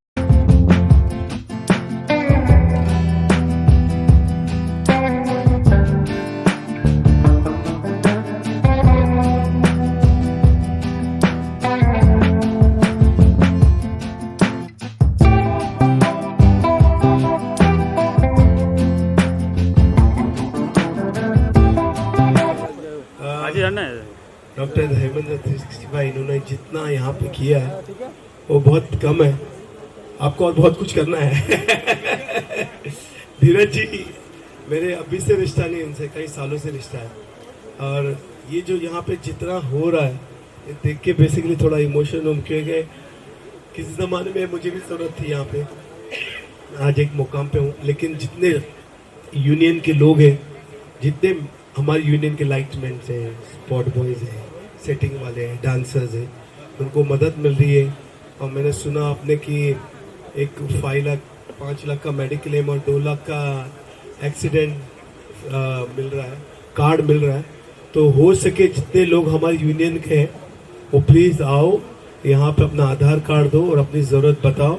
Doctor Dharmendra 365 इन्होंने जितना यहाँ पे किया है वो बहुत कम है, आपको और बहुत कुछ करना है। धीरज जी मेरे अभी से रिश्ता नहीं, उनसे कई सालों से रिश्ता है। और ये जो यहाँ पे जितना हो रहा है ये देख के बेसिकली थोड़ा इमोशन हो, क्योंकि किसी ज़माने में मुझे भी ज़रूरत थी यहाँ पे, आज एक मुकाम पे हूँ। लेकिन जितने यूनियन के लोग हैं, जितने हमारे यूनियन के लाइटमैन हैं, स्पॉट बॉयज़ हैं, सेटिंग वाले हैं, डांसर्स हैं, उनको मदद मिल रही है। और मैंने सुना आपने कि एक 5 लाख का मेडिक्लेम क्लेम और 2 लाख का एक्सीडेंट मिल रहा है, कार्ड मिल रहा है। तो हो सके जितने लोग हमारे यूनियन के हैं वो प्लीज़ आओ, यहाँ पे अपना आधार कार्ड दो और अपनी ज़रूरत बताओ।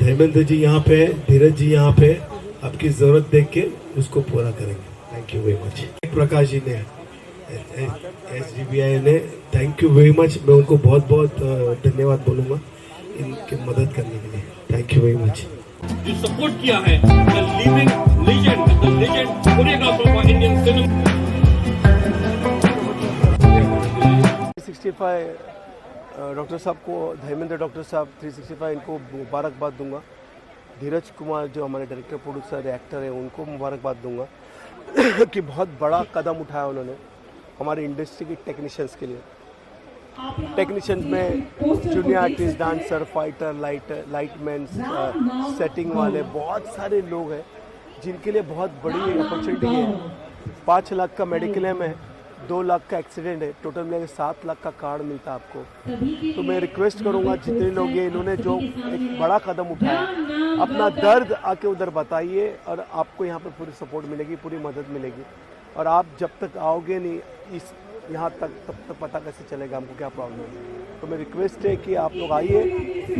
धर्मेंद्र जी यहाँ पे है, धीरज जी यहाँ पे, आपकी ज़रूरत देख के उसको पूरा करेंगे। Thank you very much. Prakash ji ने, SGBI ने, थैंक यू वेरी मच। मैं उनको बहुत बहुत धन्यवाद बोलूँगा इनकी मदद करने के लिए। Thank you very much. जो सपोर्ट किया है the living legend, the legend choreographer of Indian cinema. 365 doctor साहब को, धर्मेंद्र डॉक्टर साहब 365 इनको मुबारकबाद दूंगा। धीरज कुमार जो हमारे डायरेक्टर प्रोड्यूसर एक्टर हैं उनको मुबारकबाद दूंगा कि बहुत बड़ा कदम उठाया उन्होंने हमारे इंडस्ट्री के टेक्नीशियंस के लिए। टेक्नीशियंस में junior artist, dancer, fighter, lightman, setting वाले बहुत सारे लोग हैं जिनके लिए बहुत बड़ी अपॉर्चुनिटी है। 5 लाख का मेडिक्लेम है, 2 लाख का एक्सीडेंट है, टोटल मिला के 7 लाख का कार्ड मिलता है आपको। तो मैं रिक्वेस्ट करूंगा जितने लोग ये इन्होंने जो एक बड़ा कदम उठाया, अपना दर्द आके उधर बताइए और आपको यहाँ पे पूरी सपोर्ट मिलेगी, पूरी मदद मिलेगी। और आप जब तक आओगे नहीं इस यहाँ तक, तब तक पता कैसे चलेगा हमको क्या प्रॉब्लम है। तो मैं रिक्वेस्ट है कि आप लोग आइए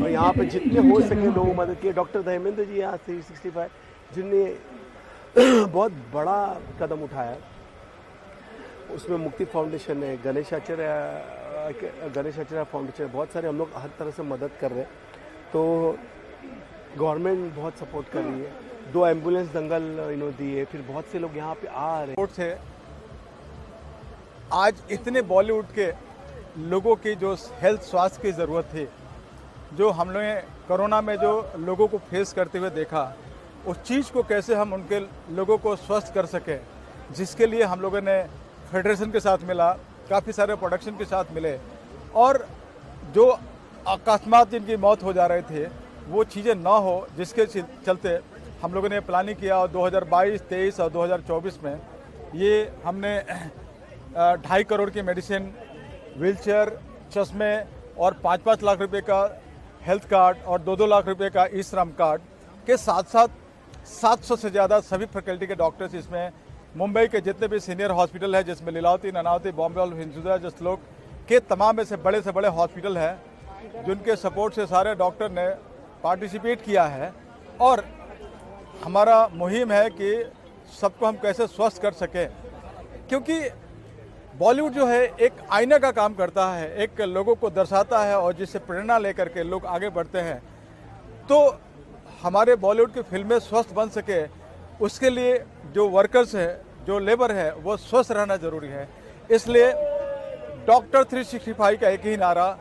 और यहाँ पे जितने हो सके लोगों मदद किए। डॉक्टर धर्मेंद्र जी यहाँ 365 जिनने बहुत बड़ा कदम उठाया है। उसमें मुक्ति फाउंडेशन है, गणेश आचार्य फाउंडेशन, बहुत सारे हम लोग हर तरह से मदद कर रहे हैं। तो गवर्नमेंट बहुत सपोर्ट कर रही है। 2 एम्बुलेंस दंगल दिए, फिर बहुत से लोग यहाँ पे आ रहे हैं। आज इतने बॉलीवुड के लोगों की जो हेल्थ स्वास्थ्य की ज़रूरत थी, जो हम लोगों ने कोरोना में जो लोगों को फेस करते हुए देखा, उस चीज़ को कैसे हम उनके लोगों को स्वस्थ कर सकें, जिसके लिए हम लोगों ने फेडरेशन के साथ मिला, काफ़ी सारे प्रोडक्शन के साथ मिले, और जो अकस्मात जिनकी मौत हो जा रहे थे वो चीज़ें ना हो, जिसके चलते हम लोगों ने प्लानिंग किया। और 2022, 23 और 2024 में ये हमने 2.5 करोड़ की मेडिसिन, व्हीलचेयर, चश्मे और 5-5 लाख रुपए का हेल्थ कार्ड और 2-2 लाख रुपए का ई श्रम कार्ड के साथ साथ 700 से ज़्यादा सभी फैकल्टी के डॉक्टर्स, इसमें मुंबई के जितने भी सीनियर हॉस्पिटल है, जिसमें लीलावती, ननावती, बॉम्बे और हिंदुजा जैसे लोग के तमाम से बड़े हॉस्पिटल हैं, जिनके सपोर्ट से सारे डॉक्टर ने पार्टिसिपेट किया है। और हमारा मुहिम है कि सबको हम कैसे स्वस्थ कर सकें, क्योंकि बॉलीवुड जो है एक आईना का काम करता है, एक लोगों को दर्शाता है और जिससे प्रेरणा लेकर के लोग आगे बढ़ते हैं। तो हमारे बॉलीवुड की फिल्में स्वस्थ बन सके, उसके लिए जो वर्कर्स हैं, जो लेबर है, वो स्वस्थ रहना ज़रूरी है। इसलिए डॉक्टर 365 का एक ही नारा,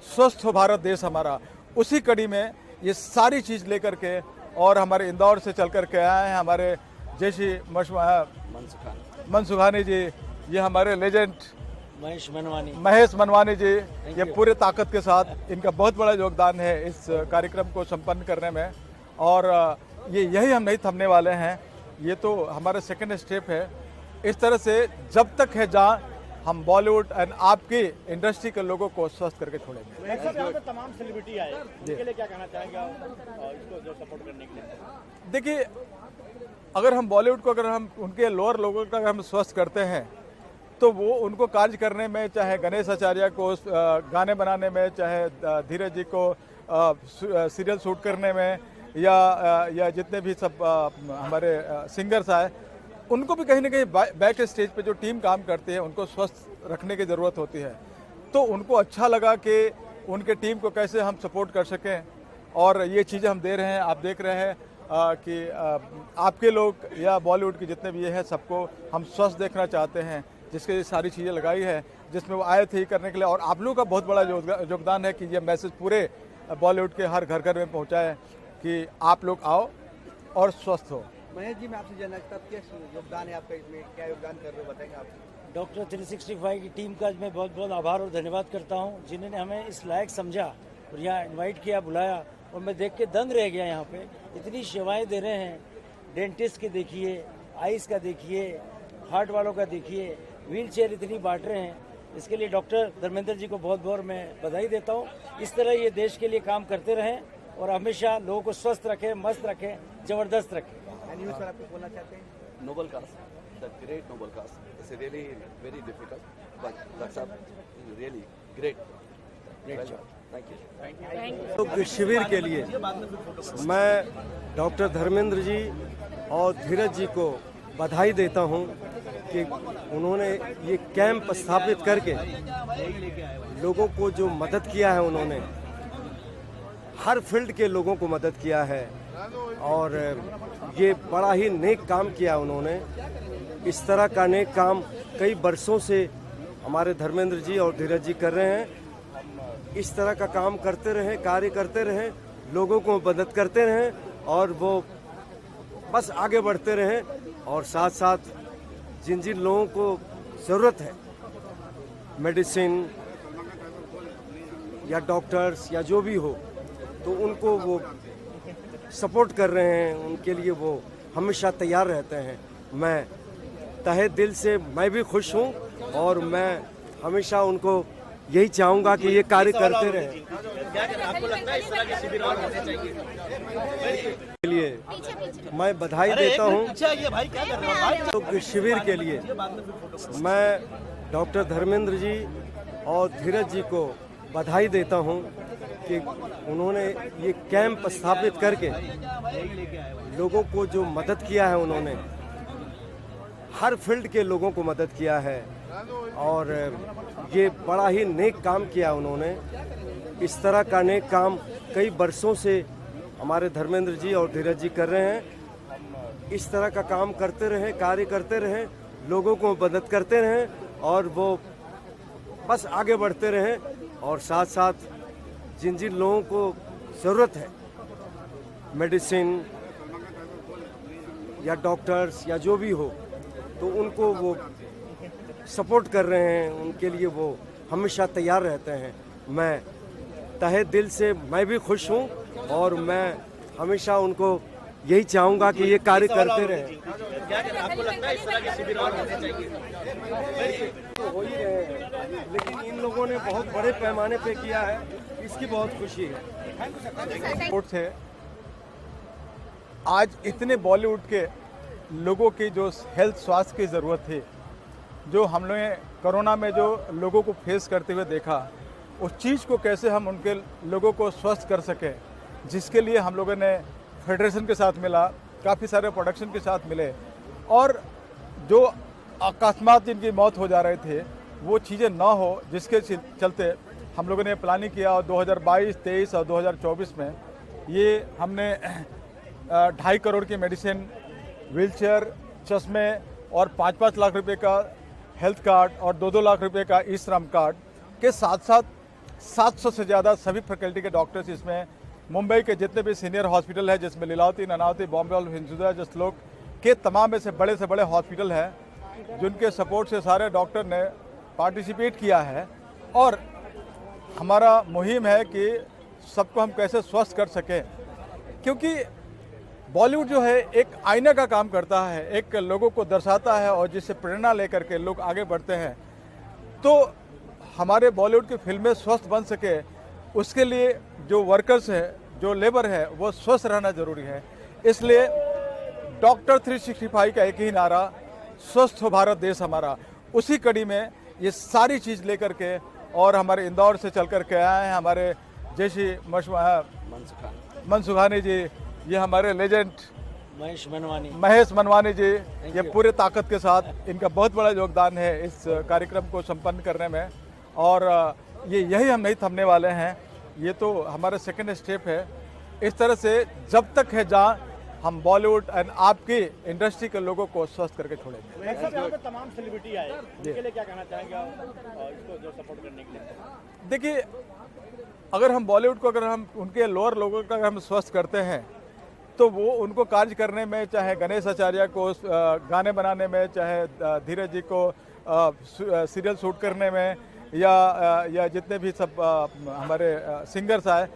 स्वस्थ हो भारत देश हमारा। उसी कड़ी में ये सारी चीज़ लेकर के, और हमारे इंदौर से चल कर के आए हैं हमारे जैसी मनसुखानी जी, ये हमारे लेजेंड महेश मनवानी जी, ये पूरे ताकत के साथ, इनका बहुत बड़ा योगदान है इस कार्यक्रम को संपन्न करने में। और यही हम नहीं थमने वाले हैं, ये तो हमारा सेकंड स्टेप है। इस तरह से जब तक है जहाँ हम बॉलीवुड एंड आपकी इंडस्ट्री के लोगों को स्वस्थ करके छोड़ेंगे। तमाम सेलिब्रिटी आए, उनके लिए क्या कहना चाहेंगे इसको जो सपोर्ट करने के लिए? देखिए, अगर हम बॉलीवुड को, अगर हम उनके लोअर लोगों का अगर हम स्वस्थ करते हैं, तो वो उनको कार्य करने में, चाहे गणेश आचार्य को गाने बनाने में, चाहे धीरज जी को सीरियल शूट करने में, या जितने भी सब हमारे सिंगर्स आए, उनको भी कहीं ना कहीं बैक स्टेज पे जो टीम काम करती है, उनको स्वस्थ रखने की ज़रूरत होती है। तो उनको अच्छा लगा कि उनके टीम को कैसे हम सपोर्ट कर सकें, और ये चीज़ें हम दे रहे हैं। आप देख रहे हैं कि आपके लोग या बॉलीवुड के जितने भी ये हैं, सबको हम स्वस्थ देखना चाहते हैं, जिसके लिए सारी चीज़ें लगाई है, जिसमें वो आए थे करने के लिए। और आप लोगों का बहुत बड़ा योगदान है कि ये मैसेज पूरे बॉलीवुड के हर घर घर में पहुँचाए कि आप लोग आओ और स्वस्थ हो। महेश जी, मैं आपसे जानना चाहता हूँ, क्या योगदान है आपका इसमें, क्या योगदान कर रहे हो, बताएंगे आप? डॉक्टर 365 की टीम का मैं बहुत बहुत आभार और धन्यवाद करता हूँ, जिन्होंने हमें इस लायक समझा और यहाँ इनवाइट किया, बुलाया, और मैं देख के दंग रह गया। यहाँ पे इतनी सेवाएं दे रहे हैं, डेंटिस्ट के देखिए, आइस का देखिए, हार्ट वालों का देखिए, व्हील चेयर इतनी बांट रहे हैं। इसके लिए डॉक्टर धर्मेंद्र जी को बहुत बहुत मैं बधाई देता हूँ। इस तरह ये देश के लिए काम करते रहें और हमेशा लोगों को स्वस्थ रखें, मस्त रखें, ज़बरदस्त रखें। सर, आपको बोलना चाहते हैं? Noble cause, the great noble cause. It's really very difficult, but that's really great. Great job. Thank you. तो शिविर के लिए मैं डॉक्टर धर्मेंद्र जी और धीरज जी को बधाई देता हूं कि उन्होंने ये कैंप स्थापित करके लोगों को जो मदद किया है, उन्होंने हर फील्ड के लोगों को मदद किया है, और ये बड़ा ही नेक काम किया उन्होंने। इस तरह का नेक काम कई वर्षों से हमारे धर्मेंद्र जी और धीरज जी कर रहे हैं। इस तरह का काम करते रहें, कार्य करते रहें, लोगों को मदद करते रहें, और वो बस आगे बढ़ते रहें। और साथ साथ जिन जिन लोगों को ज़रूरत है, मेडिसिन या डॉक्टर्स या जो भी हो, तो उनको वो सपोर्ट कर रहे हैं, उनके लिए वो हमेशा तैयार रहते हैं। मैं तहे दिल से मैं भी खुश हूँ, और मैं हमेशा उनको यही चाहूँगा कि ये कार्य करते रहें। आपको लगता है इस तरह के शिविर और होने चाहिए? के लिए मैं बधाई देता हूँ। तो शिविर के लिए मैं डॉक्टर धर्मेंद्र जी और धीरज जी को बधाई देता हूँ कि उन्होंने ये कैंप स्थापित करके लोगों को जो मदद किया है, उन्होंने हर फील्ड के लोगों को मदद किया है और ये बड़ा ही नेक काम किया उन्होंने। इस तरह का नेक काम कई बरसों से हमारे धर्मेंद्र जी और धीरज जी कर रहे हैं। इस तरह का काम करते रहें, कार्य करते रहें, लोगों को मदद करते रहें और वो बस आगे बढ़ते रहें। और साथ साथ जिन जिन लोगों को ज़रूरत है मेडिसिन या डॉक्टर्स या जो भी हो, तो उनको वो सपोर्ट कर रहे हैं, उनके लिए वो हमेशा तैयार रहते हैं। मैं तहे दिल से मैं भी खुश हूँ और मैं हमेशा उनको यही चाहूँगा कि ये कार्य करते रहें। आपको लगता है इस तरह के शिविर और होने चाहिए? तो हो ही रहे हैं, लेकिन इन लोगों ने बहुत बड़े पैमाने पे किया है, इसकी बहुत खुशी है। सपोर्ट से आज इतने बॉलीवुड के लोगों की जो हेल्थ स्वास्थ्य की ज़रूरत थी, जो हम लोगों ने कोरोना में जो लोगों को फेस करते हुए देखा, उस चीज़ को कैसे हम उनके लोगों को स्वस्थ कर सकें, जिसके लिए हम लोगों ने फेडरेशन के साथ मिला, काफ़ी सारे प्रोडक्शन के साथ मिले और जो अकस्मात जिनकी मौत हो जा रहे थे वो चीज़ें ना हो, जिसके चलते हम लोगों ने प्लानिंग किया। और 2022, 23 और 2024 में ये हमने 2.5 करोड़ की मेडिसिन, व्हीलचेयर, चश्मे और 5-5 लाख रुपए का हेल्थ कार्ड और 2-2 लाख रुपए का ई श्रम कार्ड के साथ साथ 700 से ज़्यादा सभी फैकल्टी के डॉक्टर्स, इसमें मुंबई के जितने भी सीनियर हॉस्पिटल है, जिसमें लीलावती, नानावती, बॉम्बे और हिंदुजा जसलोक के तमाम में से बड़े हॉस्पिटल हैं, जिनके सपोर्ट से सारे डॉक्टर ने पार्टिसिपेट किया है। और हमारा मुहिम है कि सबको हम कैसे स्वस्थ कर सकें, क्योंकि बॉलीवुड जो है एक आईना का काम करता है, एक लोगों को दर्शाता है और जिससे प्रेरणा लेकर के लोग आगे बढ़ते हैं। तो हमारे बॉलीवुड की फिल्में स्वस्थ बन सके, उसके लिए जो वर्कर्स है, जो लेबर है, वो स्वस्थ रहना ज़रूरी है। इसलिए डॉक्टर 365 का एक ही नारा, स्वस्थ हो भारत देश हमारा। उसी कड़ी में ये सारी चीज़ लेकर के और हमारे इंदौर से चल कर के आए हैं हमारे जैसी मनसुखानी जी, ये हमारे लेजेंड महेश मनवानी जी, ये पूरे ताकत के साथ, इनका बहुत बड़ा योगदान है इस कार्यक्रम को संपन्न करने में। और ये यही हम नहीं थमने वाले हैं, ये तो हमारा सेकंड स्टेप है। इस तरह से जब तक है जहाँ हम बॉलीवुड एंड आपकी इंडस्ट्री के लोगों को स्वस्थ करके छोड़ेंगे। यहाँ पे तमाम सेलिब्रिटी आए, उनके लिए क्या कहना चाहेंगे इसको जो सपोर्ट करने के लिए? देखिए, अगर हम बॉलीवुड को, अगर हम उनके लोअर लोगों का अगर हम स्वस्थ करते हैं, तो वो उनको कार्य करने में, चाहे गणेश आचार्य को गाने बनाने में, चाहे धीरज जी को सीरियल शूट करने में, या जितने भी सब हमारे सिंगर्स आए,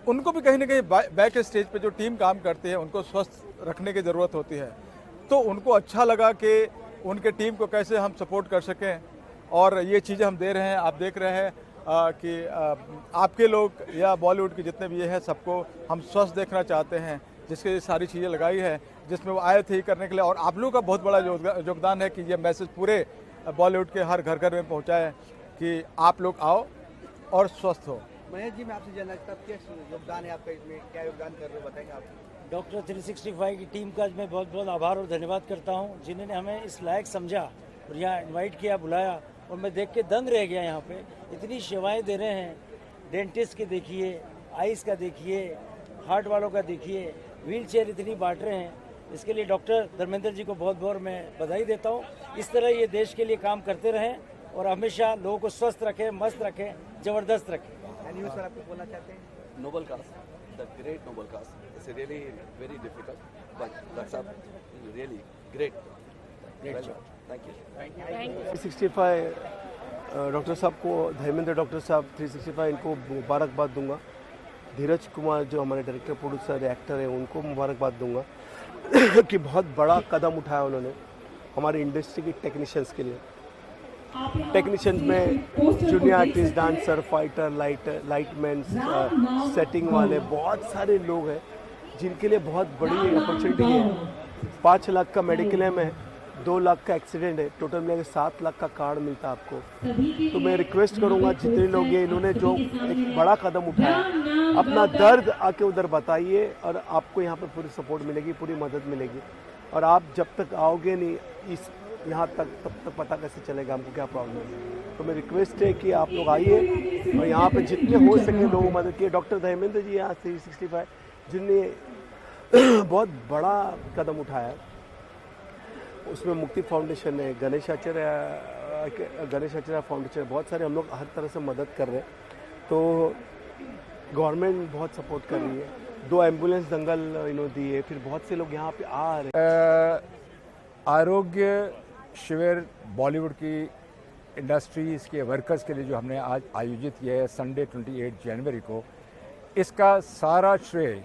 उनको भी कहीं ना कहीं बैक स्टेज पे जो टीम काम करती है, उनको स्वस्थ रखने की ज़रूरत होती है। तो उनको अच्छा लगा कि उनके टीम को कैसे हम सपोर्ट कर सकें, और ये चीज़ें हम दे रहे हैं। आप देख रहे हैं कि आपके लोग या बॉलीवुड के जितने भी ये हैं, सबको हम स्वस्थ देखना चाहते हैं, जिसके सारी चीज़ें लगाई है, जिसमें वो आए थे करने के लिए। और आप लोगों का बहुत बड़ा योगदान है कि ये मैसेज पूरे बॉलीवुड के हर घर घर में पहुँचाए कि आप लोग आओ और स्वस्थ हो। महेश जी, मैं आपसे जानना चाहता हूँ, क्या योगदान है आपका इसमें, क्या योगदान कर रहे हो, बताएंगे आप? डॉक्टर 365 की टीम का मैं बहुत बहुत आभार और धन्यवाद करता हूँ, जिन्होंने हमें इस लायक समझा और यहाँ इनवाइट किया, बुलाया, और मैं देख के दंग रह गया। यहाँ पे इतनी सेवाएं दे रहे हैं, डेंटिस्ट के देखिए, आइस का देखिए, हार्ट वालों का देखिए, व्हील चेयर इतनी बांट रहे हैं। इसके लिए डॉक्टर धर्मेंद्र जी को बहुत बहुत मैं बधाई देता हूँ। इस तरह ये देश के लिए काम करते रहें और हमेशा लोगों को स्वस्थ रखें, मस्त रखें, ज़बरदस्त रखें। सर, आपको बोलना चाहते हैं? Noble cause, the great noble cause. It's really very difficult, but that's a really great job. Thank you. 365 doctor साहब को, धर्मेंद्र डॉक्टर साहब 365, इनको मुबारकबाद दूंगा। धीरज कुमार जो हमारे डायरेक्टर, प्रोड्यूसर, एक्टर हैं, उनको मुबारकबाद दूंगा कि बहुत बड़ा कदम उठाया उन्होंने हमारी इंडस्ट्री के टेक्नीशियंस के लिए। टेक्नीशियंस में junior artist, dancer, fighter, lightman, setting वाले, बहुत सारे लोग हैं जिनके लिए बहुत बड़ी अपॉर्चुनिटी है। 5 लाख का मेडिक्लेम है, 2 लाख का एक्सीडेंट है, टोटल मिलाकर 7 लाख का कार्ड मिलता है आपको। तो मैं रिक्वेस्ट करूंगा जितने लोग ये इन्होंने जो एक बड़ा कदम उठाया, अपना दर्द आके उधर बताइए और आपको यहाँ पर पूरी सपोर्ट मिलेगी, पूरी मदद मिलेगी। और आप जब तक आओगे नहीं, इस यहाँ तक तब तक पता कैसे चलेगा हमको क्या प्रॉब्लम है। तो मेरी रिक्वेस्ट है कि आप लोग आइए और यहाँ पे जितने हो सके लोगों मदद किए। डॉक्टर धर्मेंद्र जी यहाँ 365 जिनने बहुत बड़ा कदम उठाया, उसमें मुक्ति फाउंडेशन है, गणेश आचार्य फाउंडेशन, बहुत सारे हम लोग हर तरह से मदद कर रहे हैं। तो गवर्नमेंट बहुत सपोर्ट कर रही है, 2 एम्बुलेंस दंगल दिए, फिर बहुत से लोग यहाँ पे आ रहे। आरोग्य शिविर बॉलीवुड की इंडस्ट्रीज़ के वर्कर्स के लिए जो हमने आज आयोजित किया है संडे 28 जनवरी को, इसका सारा श्रेय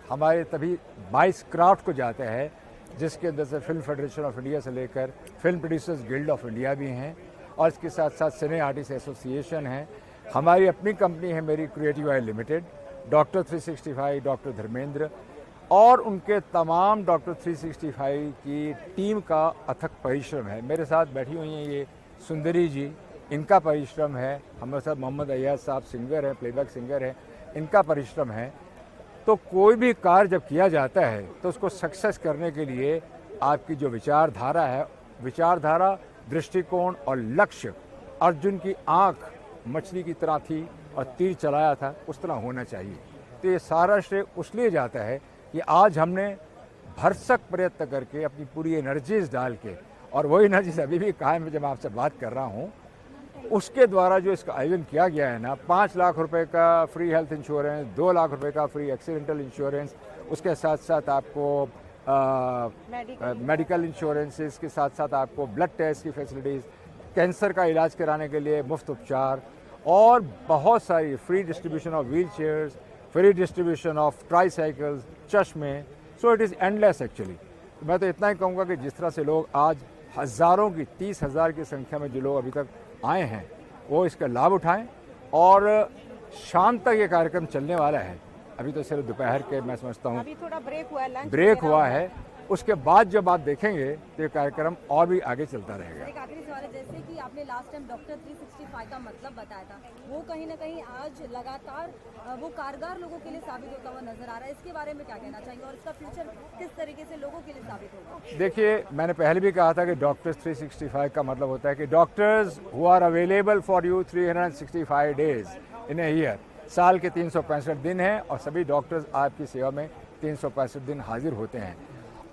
हमारे तभी 22 क्राफ्ट को जाता है, जिसके अंदर से फिल्म फेडरेशन ऑफ इंडिया से लेकर film producers guild of India भी हैं और इसके साथ साथ सिने आर्टिस्ट एसोसिएशन है। हमारी अपनी कंपनी है मेरी creative I limited, doctor 365, doctor Dharmendra और उनके तमाम डॉक्टर 365 की टीम का अथक परिश्रम है। मेरे साथ बैठी हुई हैं ये सुंदरी जी, इनका परिश्रम है। हमारे साथ मोहम्मद अय्याज साहब सिंगर हैं, प्लेबैक सिंगर हैं, इनका परिश्रम है। तो कोई भी कार्य जब किया जाता है तो उसको सक्सेस करने के लिए आपकी जो विचारधारा है, विचारधारा, दृष्टिकोण और लक्ष्य, अर्जुन की आँख मछली की तरह थी और तीर चलाया था, उस तरह होना चाहिए। तो ये सारा श्रेय उसलिए जाता है कि आज हमने भरसक प्रयत्न करके अपनी पूरी एनर्जीज डाल के, और वही एनर्जीज अभी भी कायम है जब आपसे बात कर रहा हूँ, उसके द्वारा जो इसका आयोजन किया गया है ना, 5 लाख रुपए का फ्री हेल्थ इंश्योरेंस, 2 लाख रुपए का फ्री एक्सीडेंटल इंश्योरेंस, उसके साथ साथ आपको मेडिकल इंश्योरेंसेस के साथ साथ आपको ब्लड टेस्ट की फैसिलिटीज़, कैंसर का इलाज कराने के लिए मुफ्त उपचार और बहुत सारी free distribution of wheel chairs, free distribution of tricycles, चश्मे। So it is endless actually. मैं तो इतना ही कहूँगा कि जिस तरह से लोग आज हज़ारों की 30,000 की संख्या में जो लोग अभी तक आए हैं वो इसका लाभ उठाएं और शाम तक ये कार्यक्रम चलने वाला है। अभी तो सिर्फ दोपहर के मैं समझता हूँ अभी थोड़ा ब्रेक हुआ है, लंच ब्रेक हुआ है, उसके बाद जब आप देखेंगे तो ये कार्यक्रम और भी आगे चलता रहेगा। एक आखिरी सवाल है, जैसे कि आपने लास्ट टाइम डॉक्टर 365 का मतलब बताया था, वो कहीं ना कहीं आज लगातार वो कारगर लोगों के लिए साबित होता हुआ नजर आ रहा है, इसके बारे में क्या कहना चाहेंगे और इसका फ्यूचर किस तरीके से लोगों के लिए साबित होगा? देखिए, मैंने पहले भी कहा था कि डॉक्टर्स 365 का मतलब होता है कि doctors who are available for you 365 days in a year. साल के 365 दिन हैं और सभी डॉक्टर्स आपकी सेवा में 365 दिन हाजिर होते हैं।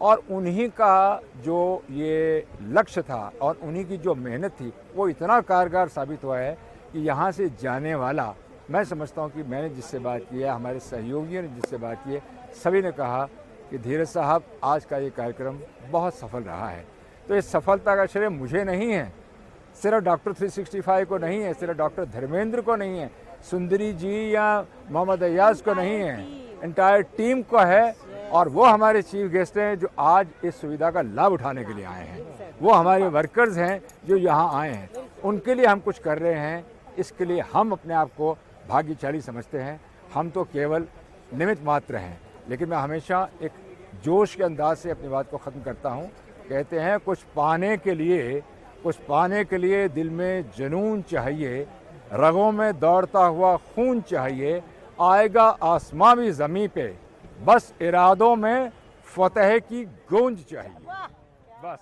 और उन्हीं का जो ये लक्ष्य था और उन्हीं की जो मेहनत थी वो इतना कारगर साबित हुआ है कि यहाँ से जाने वाला, मैं समझता हूँ कि मैंने जिससे बात की है, हमारे सहयोगियों ने जिससे बात की है, सभी ने कहा कि धीरज साहब आज का ये कार्यक्रम बहुत सफल रहा है। तो इस सफलता का श्रेय मुझे नहीं है, सिर्फ डॉक्टर 365 को नहीं है, सिर्फ डॉक्टर धर्मेंद्र को नहीं है, सुंदरी जी या मोहम्मद अय्याज को नहीं है, एंटायर टीम को है। और वो हमारे चीफ गेस्ट हैं जो आज इस सुविधा का लाभ उठाने के लिए आए हैं, वो हमारे वर्कर्स हैं जो यहाँ आए हैं, उनके लिए हम कुछ कर रहे हैं। इसके लिए हम अपने आप को भाग्यशाली समझते हैं। हम तो केवल निमित्त मात्र हैं। लेकिन मैं हमेशा एक जोश के अंदाज से अपनी बात को ख़त्म करता हूँ। कहते हैं कुछ पाने के लिए दिल में जुनून चाहिए, रगों में दौड़ता हुआ खून चाहिए, आएगा आसमां भी ज़मीं पे, बस इरादों में फतेह की गूंज चाहिए। बस।